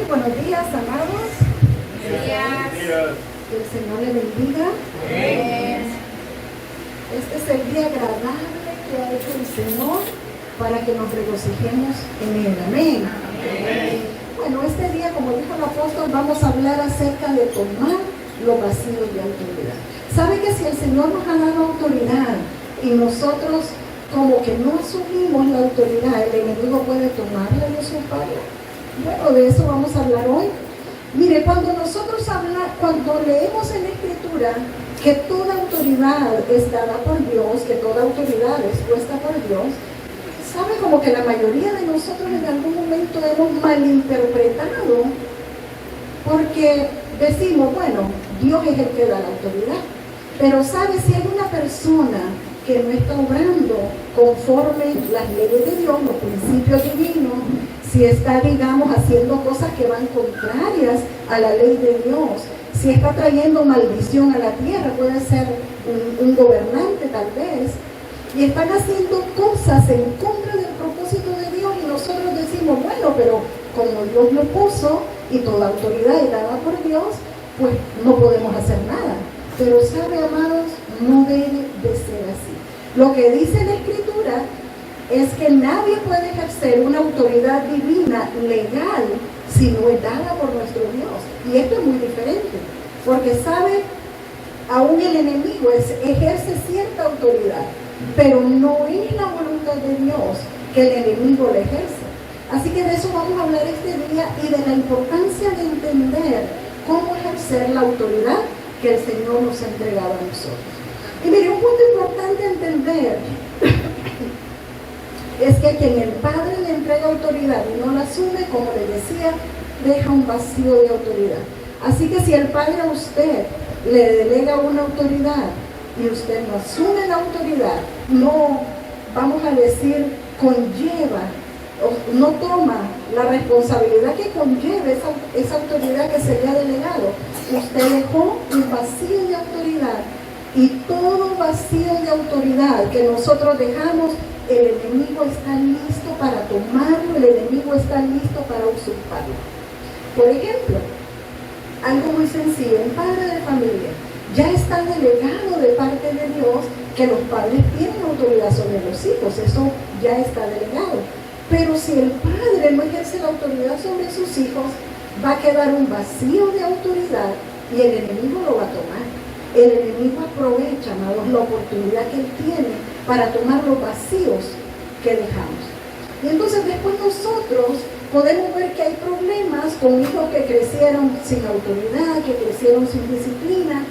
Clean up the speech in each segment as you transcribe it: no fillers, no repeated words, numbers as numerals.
Buenos días, amados. Buenos días. Que el Señor le bendiga. Este es el día agradable que ha hecho el Señor para que nos regocijemos en él. Amén. Bueno, este día, como dijo el apóstol, vamos a hablar acerca de tomar los vacíos de autoridad. ¿Sabe que si el Señor nos ha dado autoridad y nosotros como que no asumimos la autoridad, el enemigo puede tomarla y usurparla? Bueno, de eso vamos a hablar hoy. Mire, cuando leemos en la Escritura que toda autoridad es dada por Dios, que toda autoridad es puesta por Dios, ¿sabe? Como que la mayoría de nosotros en algún momento hemos malinterpretado, porque decimos, bueno, Dios es el que da la autoridad, pero ¿sabe? Si hay una persona que no está obrando conforme las leyes de Dios, los principios divinos, si está, digamos, haciendo cosas que van contrarias a la ley de Dios, si está trayendo maldición a la tierra, puede ser un gobernante tal vez, y están haciendo cosas en contra del propósito de Dios, y nosotros decimos, bueno, pero como Dios lo puso y toda autoridad es dada por Dios, pues no podemos hacer nada. Pero sabe, amados, no debe de ser así. Lo que dice la Escritura es que nadie puede ejercer una autoridad divina legal si no es dada por nuestro Dios. Y esto es muy diferente, porque sabe, aún el enemigo ejerce cierta autoridad, pero no es la voluntad de Dios que el enemigo la ejerce. Así que de eso vamos a hablar este día y de la importancia de entender cómo ejercer la autoridad que el Señor nos ha entregado a nosotros. Y mire, un punto importante a entender es que quien el Padre le entrega autoridad y no la asume, como le decía, deja un vacío de autoridad. Así que si el Padre a usted le delega una autoridad y usted no asume la autoridad, no, vamos a decir, conlleva, o no toma la responsabilidad que conlleve esa autoridad que se le ha delegado, usted dejó un vacío de autoridad. Y todo vacío de autoridad que nosotros dejamos, el enemigo está listo para tomarlo, el enemigo está listo para usurparlo. Por ejemplo, algo muy sencillo, un padre de familia ya está delegado de parte de Dios que los padres tienen autoridad sobre los hijos, eso ya está delegado. Pero si el padre no ejerce la autoridad sobre sus hijos, va a quedar un vacío de autoridad y el enemigo lo va a tomar. El enemigo aprovecha, amados, la oportunidad que él tiene para tomar los vacíos que dejamos. Y entonces después nosotros podemos ver que hay problemas con hijos que crecieron sin autoridad, que crecieron sin disciplina.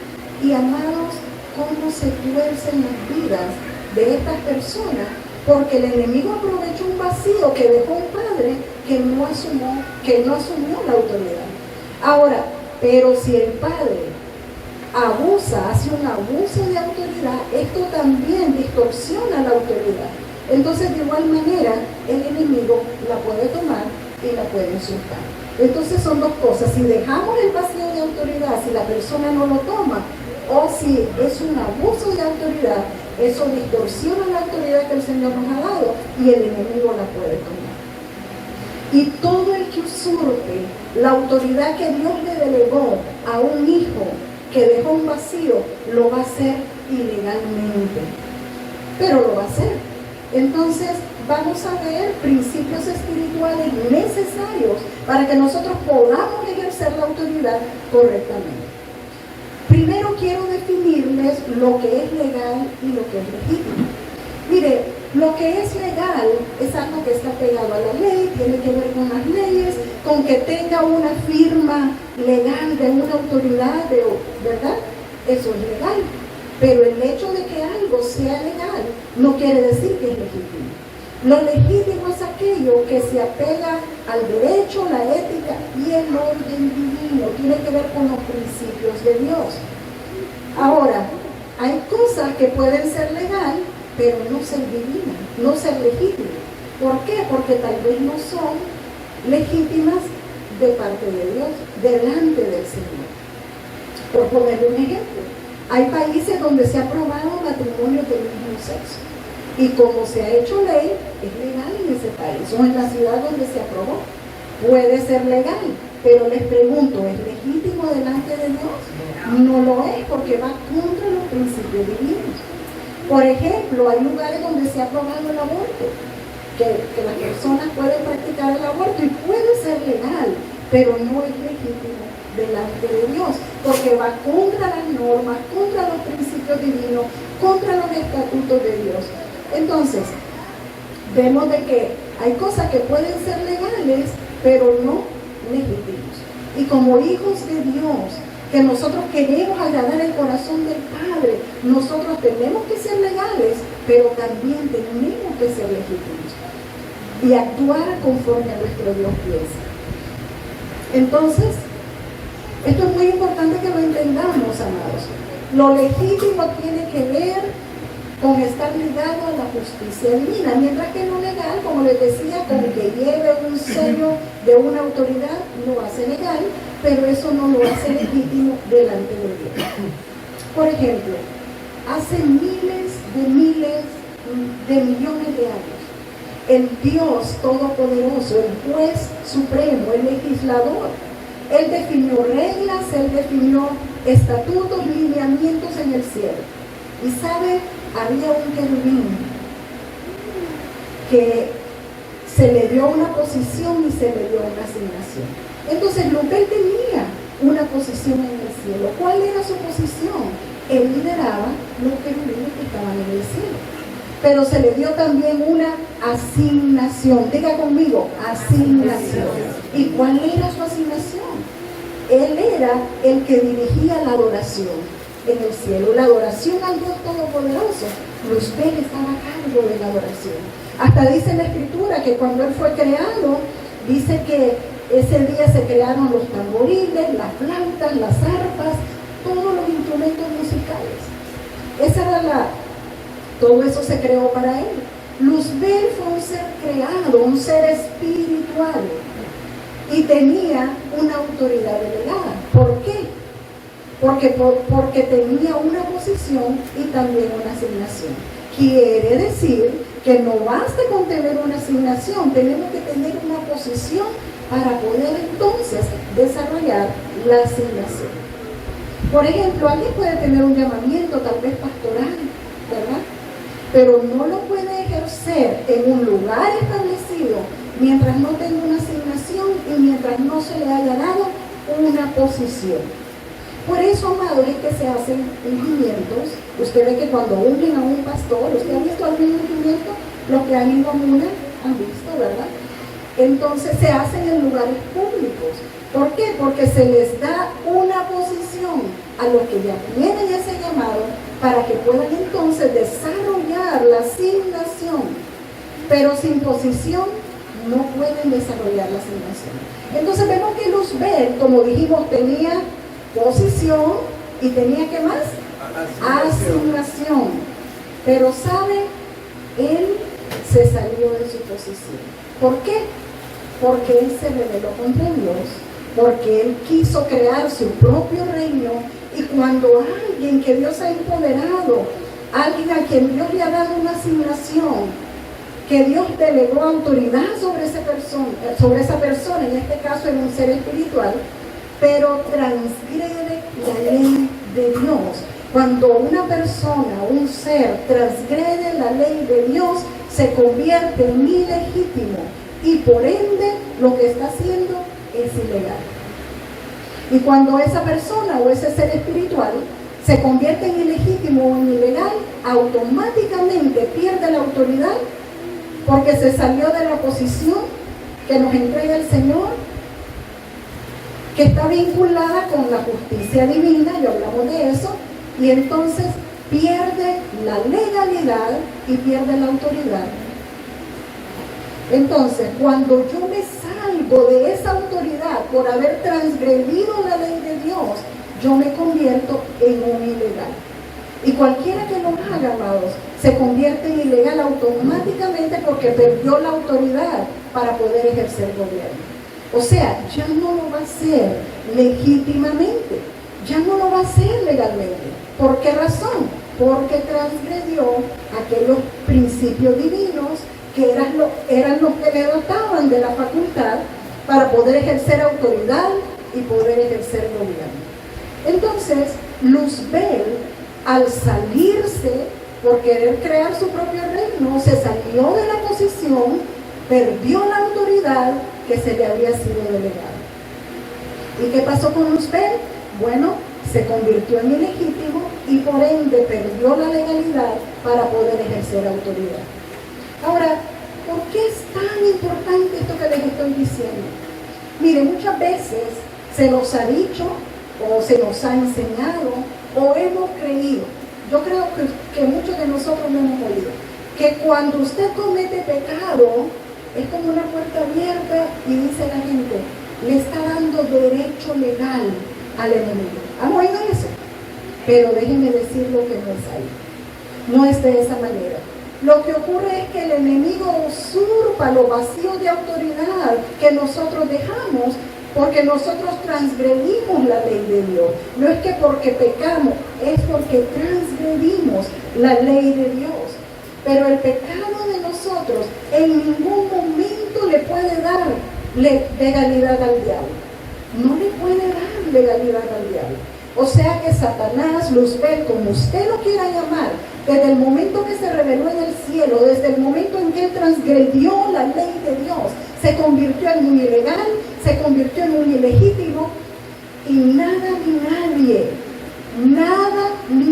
Y amados, cómo se tuercen las vidas de estas personas, porque el enemigo aprovechó un vacío que dejó un padre que no asumió la autoridad. Ahora, pero si el padre abusa, hace un abuso de autoridad, esto también distorsiona la autoridad. Entonces, de igual manera, el enemigo la puede tomar y la puede usurpar. Entonces son dos cosas: si dejamos el vacío de autoridad, si la persona no lo toma, o si es un abuso de autoridad, eso distorsiona la autoridad que el Señor nos ha dado y el enemigo la puede tomar. Y todo el que usurpe la autoridad que Dios le delegó a un hijo que dejó un vacío, lo va a hacer ilegalmente, pero lo va a hacer. Entonces vamos a ver principios espirituales necesarios para que nosotros podamos ejercer la autoridad correctamente. Primero quiero definirles lo que es legal y lo que es legítimo. Mire, lo que es legal es algo que está pegado a la ley, tiene que ver con las leyes, con que tenga una firma legal de una autoridad, ¿verdad? Eso es legal. Pero el hecho de que algo sea legal no quiere decir que es legítimo. Lo legítimo es aquello que se apega al derecho, la ética y el orden divino. Tiene que ver con los principios de Dios. Ahora, hay cosas que pueden ser legal, pero no ser divinas, no ser legítimas. ¿Por qué? Porque tal vez no son legítimas de parte de Dios, delante del Señor. Por ponerle un ejemplo, hay países donde se ha aprobado matrimonio del mismo sexo. Y como se ha hecho ley, es legal en ese país, o en la ciudad donde se aprobó. puede ser legal, pero les pregunto, ¿es legítimo delante de Dios? No lo es, porque va contra los principios divinos. Por ejemplo, hay lugares donde se ha aprobado el aborto, que las personas pueden practicar el aborto y puede ser legal, pero no es legítimo delante de Dios, porque va contra las normas, contra los principios divinos, contra los estatutos de Dios. Entonces, vemos de que hay cosas que pueden ser legales, pero no legítimos. Y como hijos de Dios, que nosotros queremos agradar el corazón del Padre, nosotros tenemos que ser legales, pero también tenemos que ser legítimos y actuar conforme a nuestro Dios piensa. Entonces, esto es muy importante que lo entendamos, amados. Lo legítimo tiene que ver con estar ligado a la justicia divina, mientras que lo legal, como les decía, con que lleve un sello de una autoridad, lo hace legal, pero eso no lo hace legítimo delante de Dios. Por ejemplo, hace miles de millones de años, el Dios Todopoderoso, el juez supremo, el legislador, Él definió reglas, Él definió estatutos, lineamientos en el cielo. Y sabe, había un querubín que se le dio una posición y se le dio una asignación. Entonces Lupel tenía una posición en el cielo. ¿Cuál era su posición? Él lideraba los querubines que estaban en el cielo. Pero se le dio también una asignación. Diga conmigo, asignación. ¿Y cuál era su asignación? Él era el que dirigía la adoración en el cielo, la adoración al Dios Todopoderoso. Luzbel estaba a cargo de la adoración. Hasta dice en la Escritura que cuando él fue creado, dice que ese día se crearon los tamboriles, las flautas, las arpas, todos los instrumentos musicales. Todo eso se creó para él. Luzbel fue un ser creado, un ser espiritual, y tenía una autoridad delegada. ¿Por qué? Porque tenía una posición y también una asignación. Quiere decir que no basta con tener una asignación, tenemos que tener una posición para poder entonces desarrollar la asignación. Por ejemplo, alguien puede tener un llamamiento tal vez pastoral, ¿verdad? Pero no lo puede ejercer en un lugar establecido mientras no tenga una asignación y mientras no se le haya dado una posición. Por eso, amados, es que se hacen ungimientos. Usted ve que cuando ungen a un pastor, ¿usted ha visto algún ungimiento? Los que han ido a una han visto, ¿verdad? Entonces se hacen en lugares públicos. ¿Por qué? Porque se les da una posición a los que ya tienen ese llamado para que puedan entonces desarrollar la asignación. Pero sin posición no pueden desarrollar la asignación. Entonces vemos que Luzbel, como dijimos, tenía posición y tenía ¿qué más? Asignación. Pero ¿sabe? Él se salió de su posición. ¿Por qué? Porque él se rebeló contra Dios, porque él quiso crear su propio reino, y cuando alguien que Dios ha empoderado, alguien a quien Dios le ha dado una asignación, que Dios delegó autoridad sobre esa persona, en este caso era un ser espiritual, pero transgrede la ley de Dios. Cuando una persona, un ser, transgrede la ley de Dios, se convierte en ilegítimo y por ende lo que está haciendo es ilegal. Y cuando esa persona o ese ser espiritual se convierte en ilegítimo o en ilegal, automáticamente pierde la autoridad porque se salió de la posición que nos entrega el Señor, que está vinculada con la justicia divina, ya hablamos de eso, y entonces pierde la legalidad y pierde la autoridad. Entonces, cuando yo me salgo de esa autoridad por haber transgredido la ley de Dios, yo me convierto en un ilegal. Y cualquiera que lo haga, amados, se convierte en ilegal automáticamente porque perdió la autoridad para poder ejercer gobierno. O sea, ya no lo va a hacer legítimamente, ya no lo va a hacer legalmente. ¿Por qué razón? Porque transgredió aquellos principios divinos que eran los que le dotaban de la facultad para poder ejercer autoridad y poder ejercer gobierno. Entonces, Luzbel, al salirse por querer crear su propio reino, se salió de la posición, perdió la autoridad que se le había sido delegada. ¿Y qué pasó con Luzbel? Bueno, se convirtió en ilegítimo y por ende perdió la legalidad para poder ejercer autoridad. Ahora, ¿por qué es tan importante esto que les estoy diciendo? Mire, muchas veces se nos ha dicho o se nos ha enseñado o hemos creído, yo creo que muchos de nosotros lo hemos oído, que cuando usted comete pecado es como una puerta abierta y dice la gente, le está dando derecho legal al enemigo. ¿Han oído eso? Pero déjenme decirlo que no es ahí. No es de esa manera. Lo que ocurre es que el enemigo usurpa los vacíos de autoridad que nosotros dejamos porque nosotros transgredimos la ley de Dios. No es que porque pecamos, es porque transgredimos la ley de Dios. Pero el pecado de nosotros en ningún momento le puede dar legalidad al diablo. No le puede dar legalidad al diablo. O sea que Satanás, Luzbel, como usted lo quiera llamar, desde el momento que se reveló en el cielo, desde el momento en que él transgredió la ley de Dios, se convirtió en un ilegal, se convirtió en un ilegítimo, y nada ni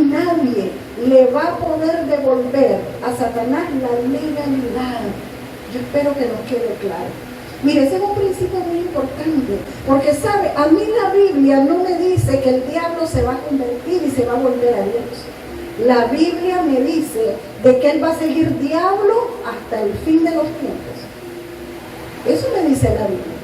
nadie le va a poder devolver a Satanás la legalidad. Yo espero que nos quede claro. Mire, ese es un principio muy importante, porque sabe, a mí la Biblia no me dice que el diablo se va a convertir y se va a volver a Dios. La Biblia me dice de que él va a seguir diablo hasta el fin de los tiempos. Eso me dice la Biblia.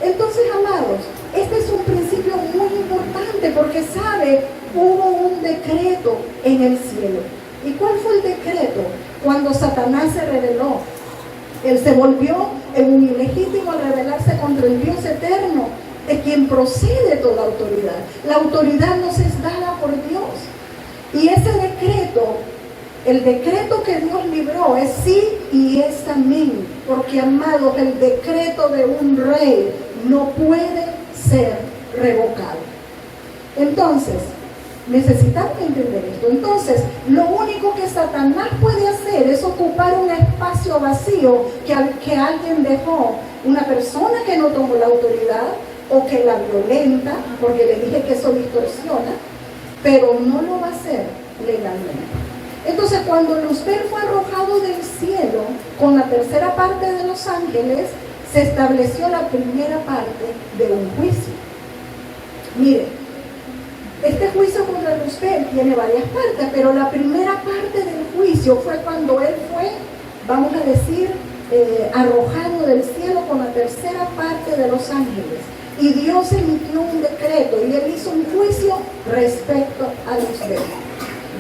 Entonces, amados, este es un principio muy importante porque, sabe, hubo un decreto en el cielo. ¿Y cuál fue el decreto? Cuando Satanás se rebeló. Él se volvió en un ilegítimo al rebelarse contra el Dios eterno, de quien procede toda autoridad. La autoridad nos es dada por Dios. Y ese decreto, el decreto que Dios libró es sí y es amén. Porque, amados, el decreto de un rey no puede ser revocado. Entonces, necesitamos entender esto. Entonces, lo único que Satanás puede hacer es ocupar un espacio vacío que alguien dejó, una persona que no tomó la autoridad o que la violenta, porque le dije que eso distorsiona, pero no lo va a hacer legalmente. Entonces, cuando Luzbel fue arrojado del cielo con la tercera parte de los ángeles, se estableció la primera parte de un juicio. Mire, este juicio contra Luzbel tiene varias partes, pero la primera parte del juicio fue cuando él fue, vamos a decir, arrojado del cielo con la tercera parte de los ángeles. Y Dios emitió un decreto y él hizo un juicio respecto a Luzbel.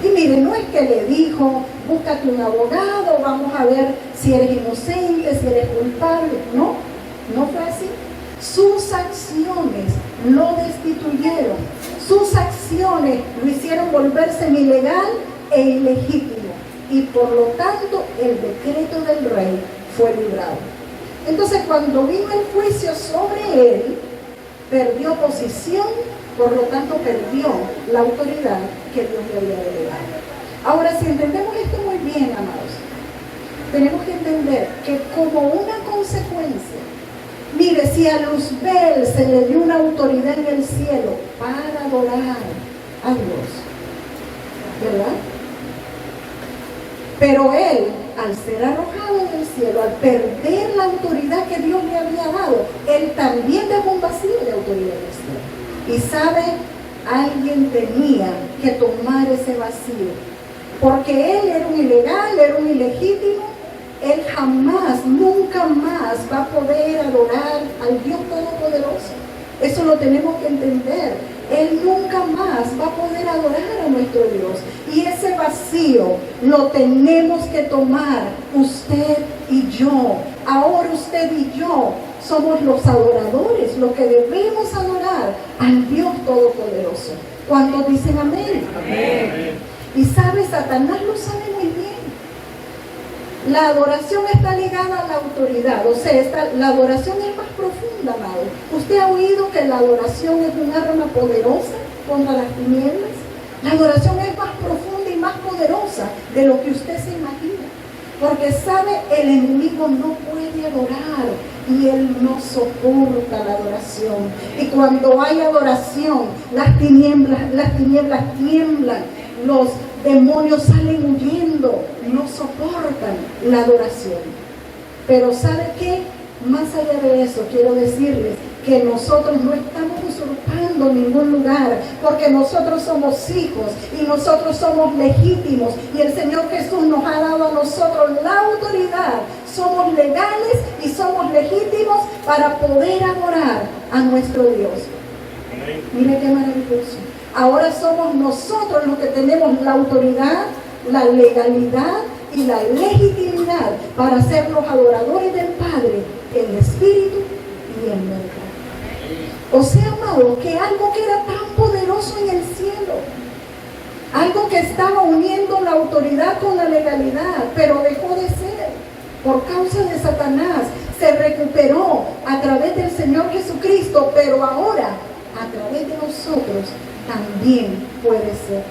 Y mire, no es que le dijo, búscate un abogado, vamos a ver si eres inocente, si eres culpable. No, no fue así. Sus acciones lo destituyeron. Sus acciones lo hicieron volverse ilegal e ilegítimo. Y por lo tanto, el decreto del rey fue librado. Entonces, cuando vino el juicio sobre él, perdió posición, por lo tanto perdió la autoridad que Dios le había delegado. Ahora, si entendemos esto muy bien, amados, tenemos que entender que como una consecuencia, mire, si a Luzbel se le dio una autoridad en el cielo para adorar a Dios, ¿verdad? Pero él, al ser arrojado del cielo, al perder la autoridad que Dios le había dado, él también dejó un vacío de autoridad en el cielo. Y sabe, alguien tenía que tomar ese vacío, porque él era un ilegal, era un ilegítimo. Él jamás, nunca más va a poder adorar al Dios Todopoderoso. Eso lo tenemos que entender. Él nunca más va a poder adorar a nuestro Dios. Y ese vacío lo tenemos que tomar usted y yo. Ahora usted y yo somos los adoradores, los que debemos adorar al Dios Todopoderoso. ¿Cuántos dicen amén? Amén. Y sabe, Satanás lo sabe muy bien. La adoración está ligada a la autoridad, o sea, la adoración es más profunda. profunda, amado. ¿Usted ha oído que la adoración es un arma poderosa contra las tinieblas? La adoración es más profunda y más poderosa de lo que usted se imagina. Porque sabe, el enemigo no puede adorar y él no soporta la adoración. Y cuando hay adoración, las tinieblas tiemblan, los demonios salen huyendo, no soportan la adoración. Pero ¿sabe qué? Más allá de eso, quiero decirles que nosotros no estamos usurpando ningún lugar, porque nosotros somos hijos y nosotros somos legítimos, y el Señor Jesús nos ha dado a nosotros la autoridad. Somos legales y somos legítimos para poder adorar a nuestro Dios. Mire qué maravilloso. Ahora somos nosotros los que tenemos la autoridad, la legalidad y la legitimidad para ser los adoradores del Padre en espíritu y en verdad. O sea, amado, que algo que era tan poderoso en el cielo, algo que estaba uniendo la autoridad con la legalidad, pero dejó de ser por causa de Satanás, se recuperó a través del Señor Jesucristo, pero ahora a través de nosotros también puede ser.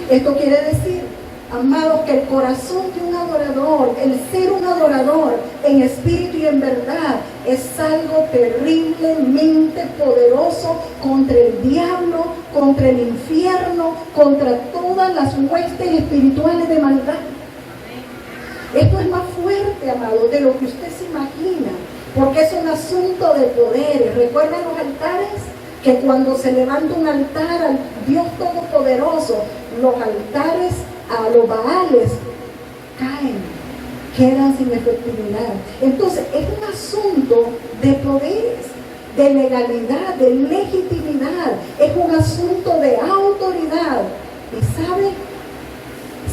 Esto quiere decir, amados, que el corazón de un adorador, el ser un adorador en espíritu y en verdad, es algo terriblemente poderoso contra el diablo, contra el infierno, contra todas las huestes espirituales de maldad. Esto es más fuerte, amado, de lo que usted se imagina, porque es un asunto de poderes. ¿Recuerdan los altares? Que cuando se levanta un altar al Dios Todopoderoso, los altares a los Baales caen, quedan sin efectividad. Entonces es un asunto de poderes, de legalidad, de legitimidad, es un asunto de autoridad. Y ¿sabe?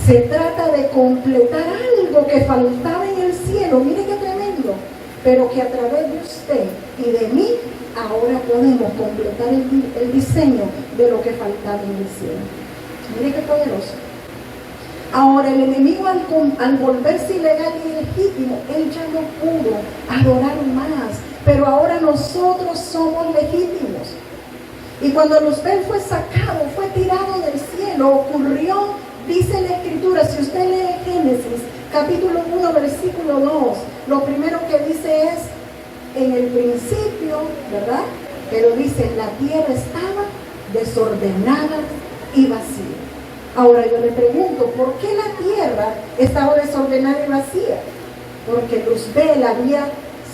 Se trata de completar algo que faltaba en el cielo. Mire qué tremendo. Pero que a través de usted y de mí ahora podemos completar el diseño de lo que faltaba en el cielo. Mire qué poderoso. Ahora el enemigo al volverse ilegal y ilegítimo, él ya no pudo adorar más, pero ahora nosotros somos legítimos. Y cuando Luzbel fue sacado, fue tirado del cielo, ocurrió, dice la Escritura, si usted lee Génesis, capítulo 1, versículo 2, lo primero que dice es, en el principio, ¿verdad? Pero dice, la tierra estaba desordenada y vacía. Ahora yo le pregunto, ¿por qué la tierra estaba desordenada y vacía? Porque Luzbel había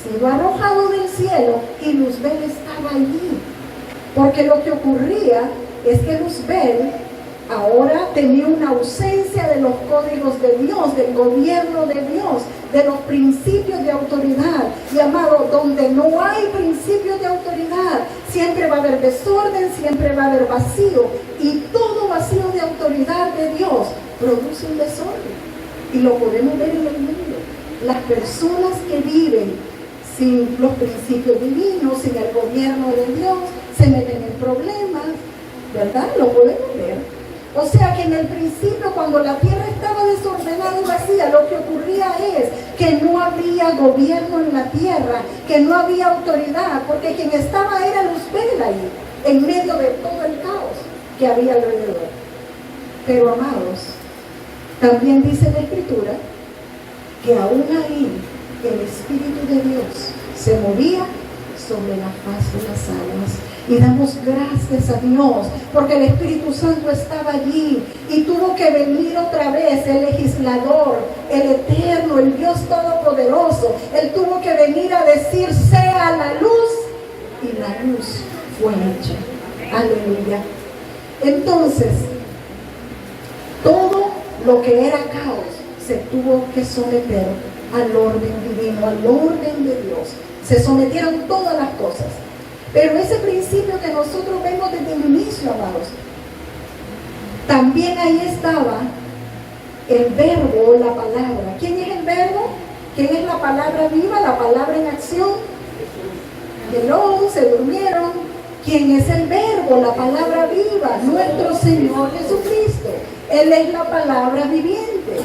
sido arrojado del cielo y Luzbel estaba allí. Porque lo que ocurría es que Luzbel ahora tenía una ausencia de los códigos de Dios, del gobierno de Dios, de los principios de autoridad. Y amado, donde no hay principios de autoridad, siempre va a haber desorden, siempre va a haber vacío. Y todo vacío de autoridad de Dios produce un desorden. Y lo podemos ver en el mundo. Las personas que viven sin los principios divinos, sin el gobierno de Dios, se meten en problemas, ¿verdad? Lo podemos ver. O sea que en el principio, cuando la tierra estaba desordenada y vacía, lo que ocurría es que no había gobierno en la tierra, que no había autoridad, porque quien estaba era Luzbel ahí, en medio de todo el caos que había alrededor. Pero amados, también dice la Escritura que aún ahí el Espíritu de Dios se movía sobre la faz de las aguas. Y damos gracias a Dios porque el Espíritu Santo estaba allí y tuvo que venir otra vez el legislador, el eterno, el Dios todopoderoso. Él tuvo que venir a decir, sea la luz, y la luz fue hecha. Aleluya. Entonces, todo lo que era caos se tuvo que someter al orden divino, al orden de Dios. Se sometieron todas las cosas. Pero ese principio que nosotros vemos desde el inicio, amados, también ahí estaba el verbo, la palabra. ¿Quién es el verbo? ¿Quién es la palabra viva, la palabra en acción? Se durmieron. ¿Quién es el verbo, la palabra viva? Nuestro Señor Jesucristo. Él es la palabra viviente.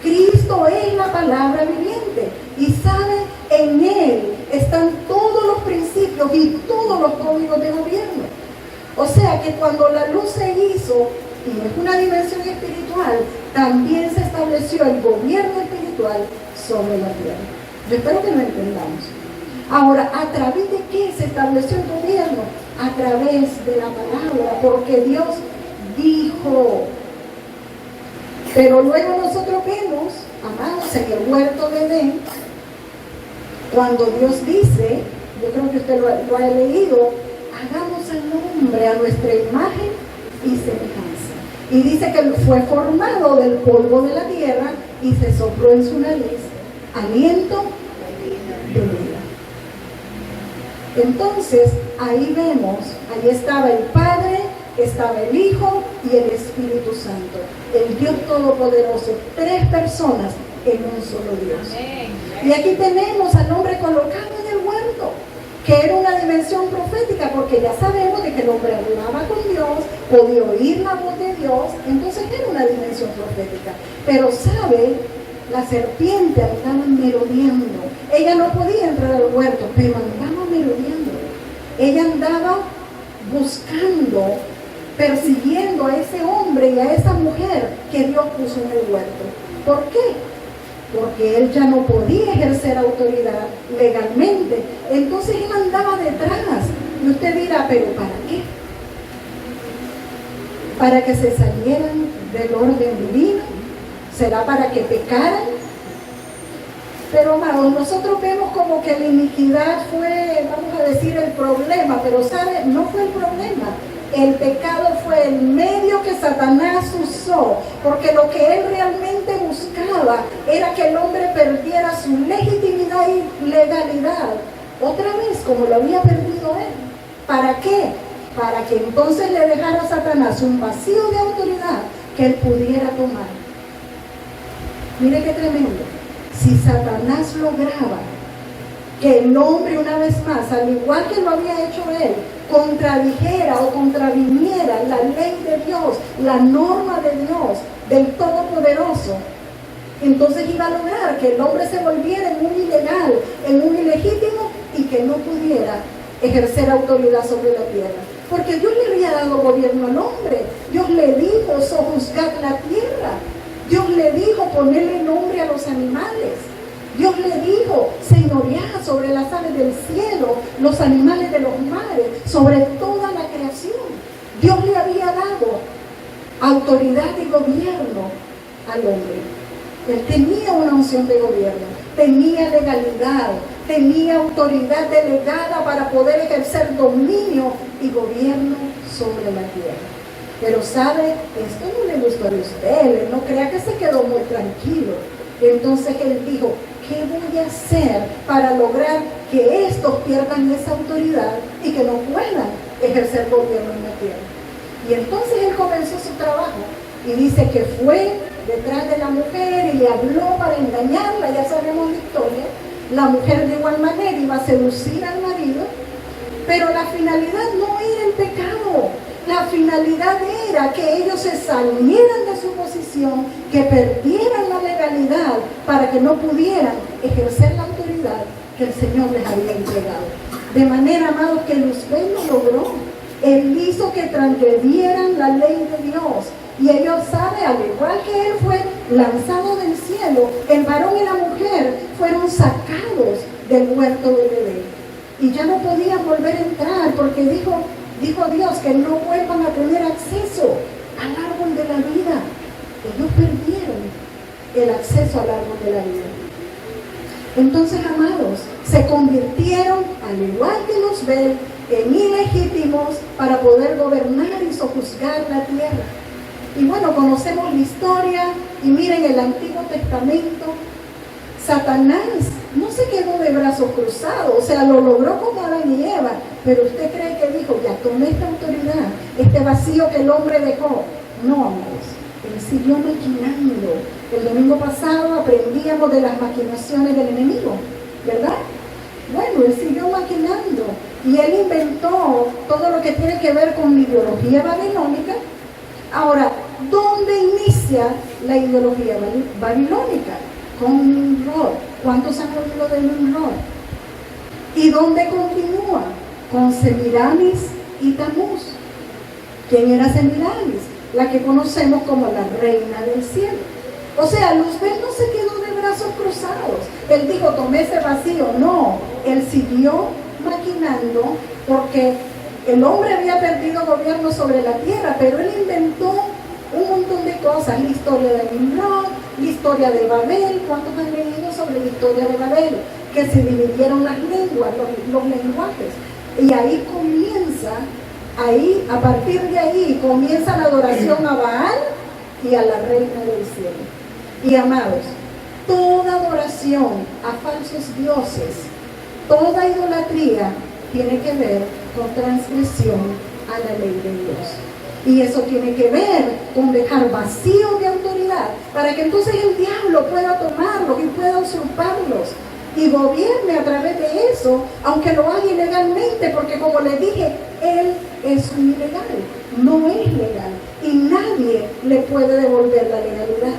Cristo es la palabra viviente. Y sabe, en Él están todos los principios principios y todos los códigos de gobierno. O sea que cuando la luz se hizo, y es una dimensión espiritual, también se estableció el gobierno espiritual sobre la tierra. Yo espero que lo entendamos. Ahora, ¿a través de qué se estableció el gobierno? A través de la palabra, porque Dios dijo. Pero luego nosotros vemos, amados, en el huerto de Edén, cuando Dios dice, yo creo que usted lo ha leído, hagamos al hombre a nuestra imagen y semejanza. Y dice que fue formado del polvo de la tierra y se sopló en su nariz aliento de vida. Entonces, ahí vemos, ahí estaba el Padre, estaba el Hijo y el Espíritu Santo, el Dios Todopoderoso, tres personas en un solo Dios. Y aquí tenemos al hombre colocado en el huerto, que era una dimensión profética, porque ya sabemos de que el hombre hablaba con Dios, podía oír la voz de Dios, entonces era una dimensión profética. Pero sabe, la serpiente andaba merodeando. Ella no podía entrar al huerto, pero andaba merodeando. Ella andaba buscando, persiguiendo a ese hombre y a esa mujer que Dios puso en el huerto. ¿Por qué? Porque él ya no podía ejercer autoridad legalmente. Entonces él andaba detrás. Y usted dirá, ¿pero para qué? ¿Para que se salieran del orden divino? ¿Será para que pecaran? Pero, amados, nosotros vemos como que la iniquidad fue, vamos a decir, el problema. Pero, ¿sabe? No fue el problema. El pecado fue el medio que Satanás usó, porque lo que él realmente buscaba era que el hombre perdiera su legitimidad y legalidad, otra vez como lo había perdido él. ¿Para qué? Para que entonces le dejara a Satanás un vacío de autoridad que él pudiera tomar. Mire qué tremendo. Si Satanás lograba que el hombre una vez más, al igual que lo había hecho él, contradijera o contraviniera la ley de Dios, la norma de Dios, del Todopoderoso, entonces iba a lograr que el hombre se volviera en un ilegal, en un ilegítimo y que no pudiera ejercer autoridad sobre la tierra. Porque Dios le había dado gobierno al hombre. Dios le dijo sojuzgar la tierra. Dios le dijo ponerle nombre a los animales. Dios le dijo señorear sobre las aves del cielo, los animales de los mares, sobre toda la creación. Dios le había dado autoridad y gobierno al hombre. Él tenía una unción de gobierno, tenía legalidad, tenía autoridad delegada para poder ejercer dominio y gobierno sobre la tierra. Pero sabe, esto no le gustó a usted, no crea que se quedó muy tranquilo. Entonces él dijo, ¿qué voy a hacer para lograr que estos pierdan esa autoridad y que no puedan ejercer gobierno en la tierra? Y entonces él comenzó su trabajo y dice que fue detrás de la mujer y le habló para engañarla. Ya sabemos la historia. La mujer de igual manera iba a seducir al marido, pero la finalidad no era el pecado. La finalidad era que ellos se salieran de su posición, que perdieran la legalidad para que no pudieran ejercer la autoridad que el Señor les había entregado. De manera, amados, que Luzbel lo logró. Él hizo que transgredieran la ley de Dios. Y ellos saben, al igual que él fue lanzado del cielo, el varón y la mujer fueron sacados del huerto de Edén. Y ya no podían volver a entrar porque dijo Dios que no vuelvan a tener acceso al árbol de la vida. Ellos perdieron el acceso al árbol de la vida. Entonces, amados, se convirtieron, al igual que Luzbel, en ilegítimos para poder gobernar y sojuzgar la tierra. Y bueno, conocemos la historia y miren el Antiguo Testamento. Satanás no se quedó de brazos cruzados, o sea, lo logró con Adán y Eva, pero usted cree que dijo, ya tomé esta autoridad, este vacío que el hombre dejó. No, amados, él siguió maquinando. El domingo pasado aprendíamos de las maquinaciones del enemigo, ¿verdad? Bueno, él siguió maquinando y él inventó todo lo que tiene que ver con la ideología babilónica. Ahora, ¿dónde inicia la ideología babilónica? Con Nimrod. ¿Cuántos han oído de Nimrod? ¿Y dónde continúa? con Semiramis y Tamuz. ¿Quién era Semiramis? La que conocemos como la reina del cielo. O sea, Luzbel no se quedó de brazos cruzados. Él dijo, tomé ese vacío. No, él siguió maquinando porque el hombre había perdido gobierno sobre la tierra, pero él inventó un montón de cosas. La historia de Nimrod, la historia de Babel. ¿Cuántos han leído sobre la historia de Babel? Que se dividieron las lenguas, los lenguajes. Y ahí comienza, a partir de ahí comienza la adoración a Baal y a la reina del cielo. Y amados, toda adoración a falsos dioses, toda idolatría tiene que ver con transgresión a la ley de Dios. Y eso tiene que ver con dejar vacío de autoridad para que entonces el diablo pueda tomarlos y pueda usurparlos y gobierne a través de eso, aunque lo haga ilegalmente, porque como les dije, él es un ilegal, no es legal y nadie le puede devolver la legalidad.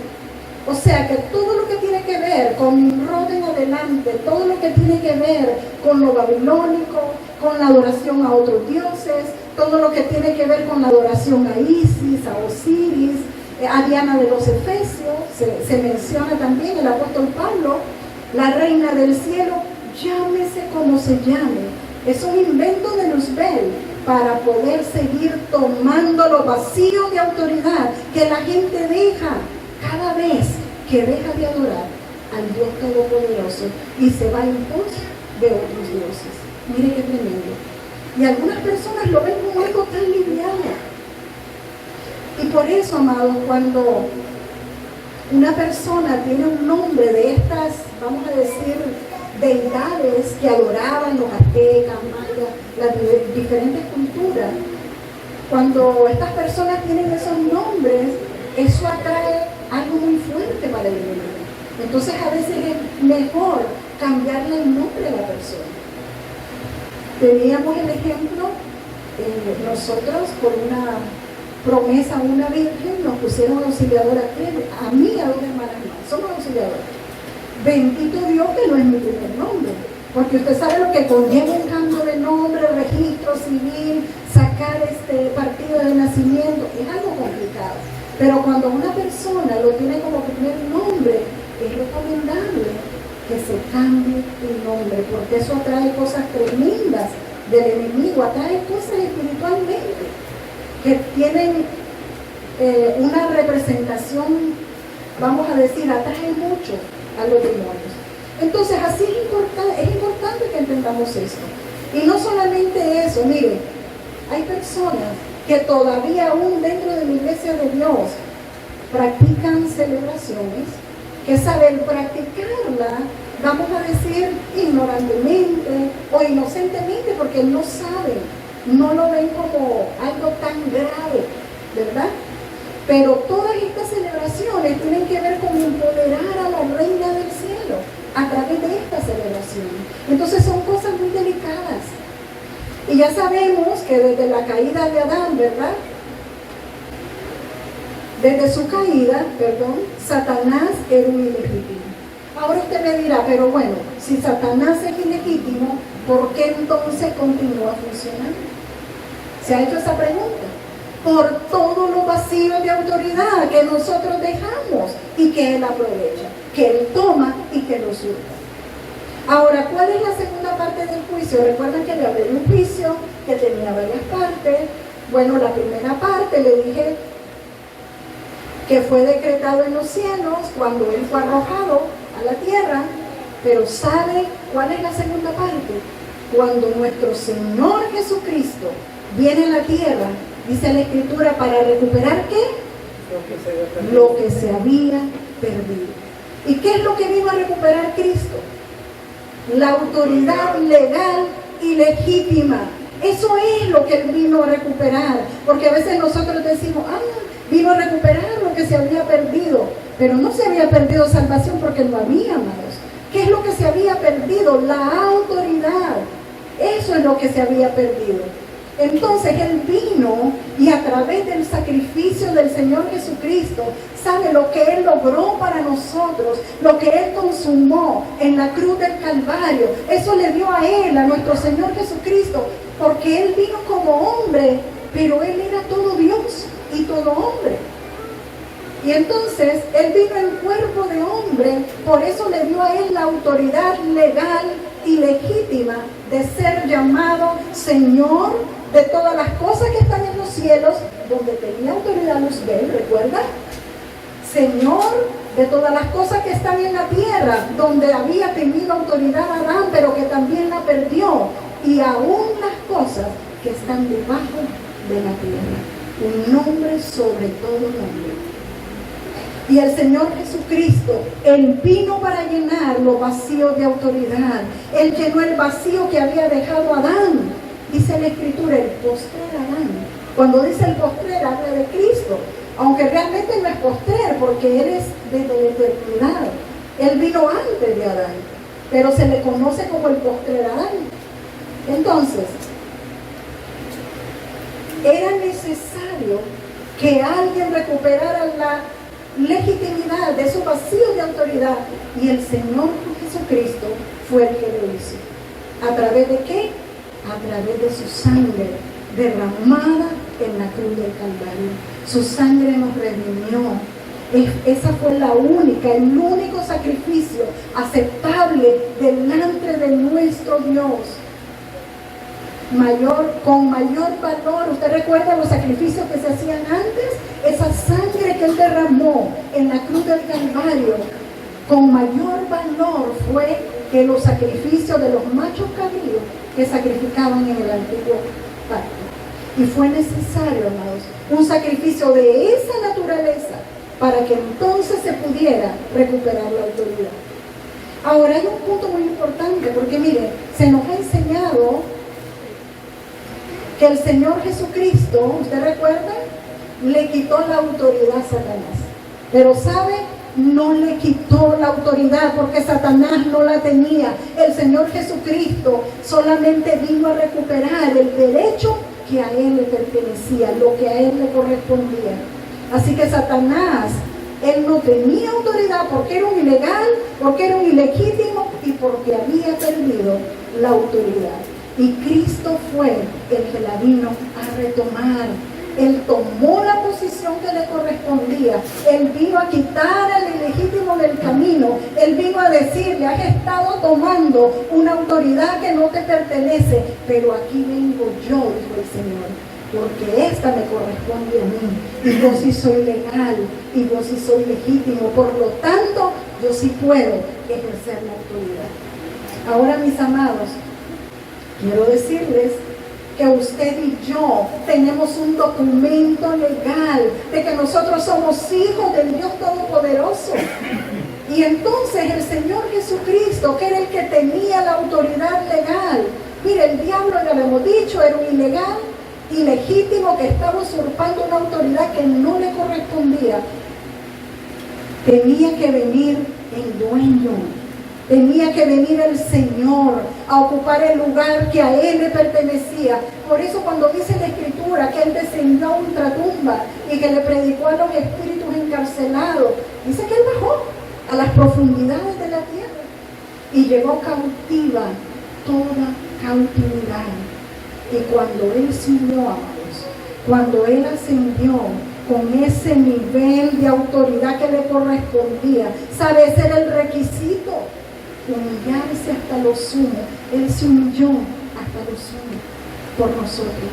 O sea que todo lo que tiene que ver con Nimrod en adelante, todo lo que tiene que ver con lo babilónico, con la adoración a otros dioses, todo lo que tiene que ver con la adoración a Isis, a Osiris, a Diana de los Efesios, se menciona también el apóstol Pablo, la reina del cielo, llámese como se llame. Es un invento de Luzbel para poder seguir tomando lo vacío de autoridad que la gente deja cada vez que deja de adorar al Dios Todopoderoso y se va en pos de otros dioses. Mire qué tremendo. Y algunas personas lo ven como algo tan liviano. Y por eso, amados, cuando una persona tiene un nombre de estas, vamos a decir, deidades que adoraban los aztecas, mayas, las diferentes culturas, cuando estas personas tienen esos nombres, eso atrae algo muy fuerte para el enemigo. Entonces a veces es mejor cambiarle el nombre a la persona. Teníamos el ejemplo, nosotros por una promesa a una virgen nos pusieron auxiliadora a mí y a dos hermanas más, somos auxiliadoras. Bendito Dios que no es mi primer nombre, porque usted sabe lo que conlleva un cambio de nombre, registro civil, sacar partido de nacimiento, es algo complicado. Pero cuando una persona lo tiene como primer nombre, es recomendable que se cambie el nombre, porque eso atrae cosas tremendas del enemigo, atrae cosas espiritualmente que tienen una representación, vamos a decir, atrae mucho a los demonios. Entonces así es importante que entendamos esto. Y no solamente eso, mire, hay personas que todavía aún dentro de la iglesia de Dios practican celebraciones, que saben practicarla, vamos a decir, ignorantemente o inocentemente, porque no saben, no lo ven como algo tan grave, ¿verdad? Pero todas estas celebraciones tienen que ver con empoderar a la reina del cielo a través de esta celebración. Entonces son cosas muy delicadas. Y ya sabemos que desde la caída de Adán, ¿verdad? Desde su caída, Satanás era un ilegítimo. Ahora usted me dirá, pero bueno, si Satanás es ilegítimo, ¿por qué entonces continúa funcionando? ¿Se ha hecho esa pregunta? Por todo lo vacío de autoridad que nosotros dejamos y que él aprovecha, que él toma y que lo usurpa. Ahora, ¿cuál es la segunda parte del juicio? Recuerden que le hablé de un juicio que tenía varias partes. Bueno, la primera parte le dije que fue decretado en los cielos cuando él fue arrojado a la tierra, pero ¿sabe cuál es la segunda parte? Cuando nuestro Señor Jesucristo viene a la tierra, dice la Escritura, para recuperar ¿qué? Lo que se había perdido. ¿Y qué es lo que vino a recuperar Cristo? La autoridad legal y legítima. Eso es lo que él vino a recuperar, porque a veces nosotros decimos, vino a recuperar lo que se había perdido, pero no se había perdido salvación porque no había, amados. ¿Qué es lo que se había perdido? La autoridad. Eso es lo que se había perdido. Entonces él vino y a través través del sacrificio del Señor Jesucristo, sabe lo que Él logró para nosotros, lo que Él consumó en la cruz del Calvario. Eso le dio a Él, a nuestro Señor Jesucristo, porque Él vino como hombre, pero Él era todo Dios y todo hombre. Y entonces Él vino en cuerpo de hombre, por eso le dio a Él la autoridad legal y legítima de ser llamado Señor de todas las cosas que están en los cielos, donde tenía autoridad Luzbel, ¿recuerda? Señor de todas las cosas que están en la tierra, donde había tenido autoridad Adán, pero que también la perdió, y aún las cosas que están debajo de la tierra. Un nombre sobre todo nombre. Y el Señor Jesucristo, Él vino para llenar los vacíos de autoridad. Él llenó el vacío que había dejado Adán. Dice la Escritura, el postrer Adán. Cuando dice el postrer, habla de Cristo. Aunque realmente no es postrer, porque Él es de eternidad. Él vino antes de Adán, pero se le conoce como el postrer Adán. Entonces, era necesario que alguien recuperara la legitimidad de su vacío de autoridad, y el Señor Jesucristo fue el que lo hizo. ¿A través de qué? A través de su sangre derramada en la cruz del Calvario. Su sangre nos redimió. Esa fue la única, el único sacrificio aceptable delante de nuestro Dios. Con mayor valor. ¿Usted recuerda los sacrificios que se hacían antes? Esa sangre que Él derramó en la cruz del Calvario, con mayor valor fue que los sacrificios de los machos cabríos que sacrificaban en el antiguo pacto. Y fue necesario, amados, un sacrificio de esa naturaleza para que entonces se pudiera recuperar la autoridad. Ahora hay un punto muy importante, porque mire, se nos ha enseñado que el Señor Jesucristo, ¿usted recuerda? Le quitó la autoridad a Satanás. Pero ¿sabe? No le quitó la autoridad porque Satanás no la tenía. El Señor Jesucristo solamente vino a recuperar el derecho que a Él le pertenecía, lo que a Él le correspondía. Así que Satanás, él no tenía autoridad porque era un ilegal, porque era un ilegítimo y porque había perdido la autoridad. Y Cristo fue el que la vino a retomar. Él tomó la posición que le correspondía. Él vino a quitar al ilegítimo del camino. Él vino a decirle, has estado tomando una autoridad que no te pertenece, pero aquí vengo yo, dijo el Señor, porque esta me corresponde a mí. Y yo sí soy legal, y yo sí soy legítimo. Por lo tanto, yo sí puedo ejercer la autoridad. Ahora, mis amados, quiero decirles que usted y yo tenemos un documento legal de que nosotros somos hijos del Dios Todopoderoso. Y entonces el Señor Jesucristo, que era el que tenía la autoridad legal, mire, el diablo, ya lo hemos dicho, era un ilegal, ilegítimo, que estaba usurpando una autoridad que no le correspondía. Tenía que venir el dueño. Tenía que venir el Señor a ocupar el lugar que a Él le pertenecía. Por eso cuando dice la Escritura que Él descendió a ultratumba y que le predicó a los espíritus encarcelados, dice que Él bajó a las profundidades de la tierra y llevó cautiva toda cautividad. Y cuando Él subió, amados, cuando Él ascendió con ese nivel de autoridad que le correspondía, ¿sabe? Ese era el requisito. Humillarse hasta lo sumo. Él se humilló hasta lo sumo por nosotros.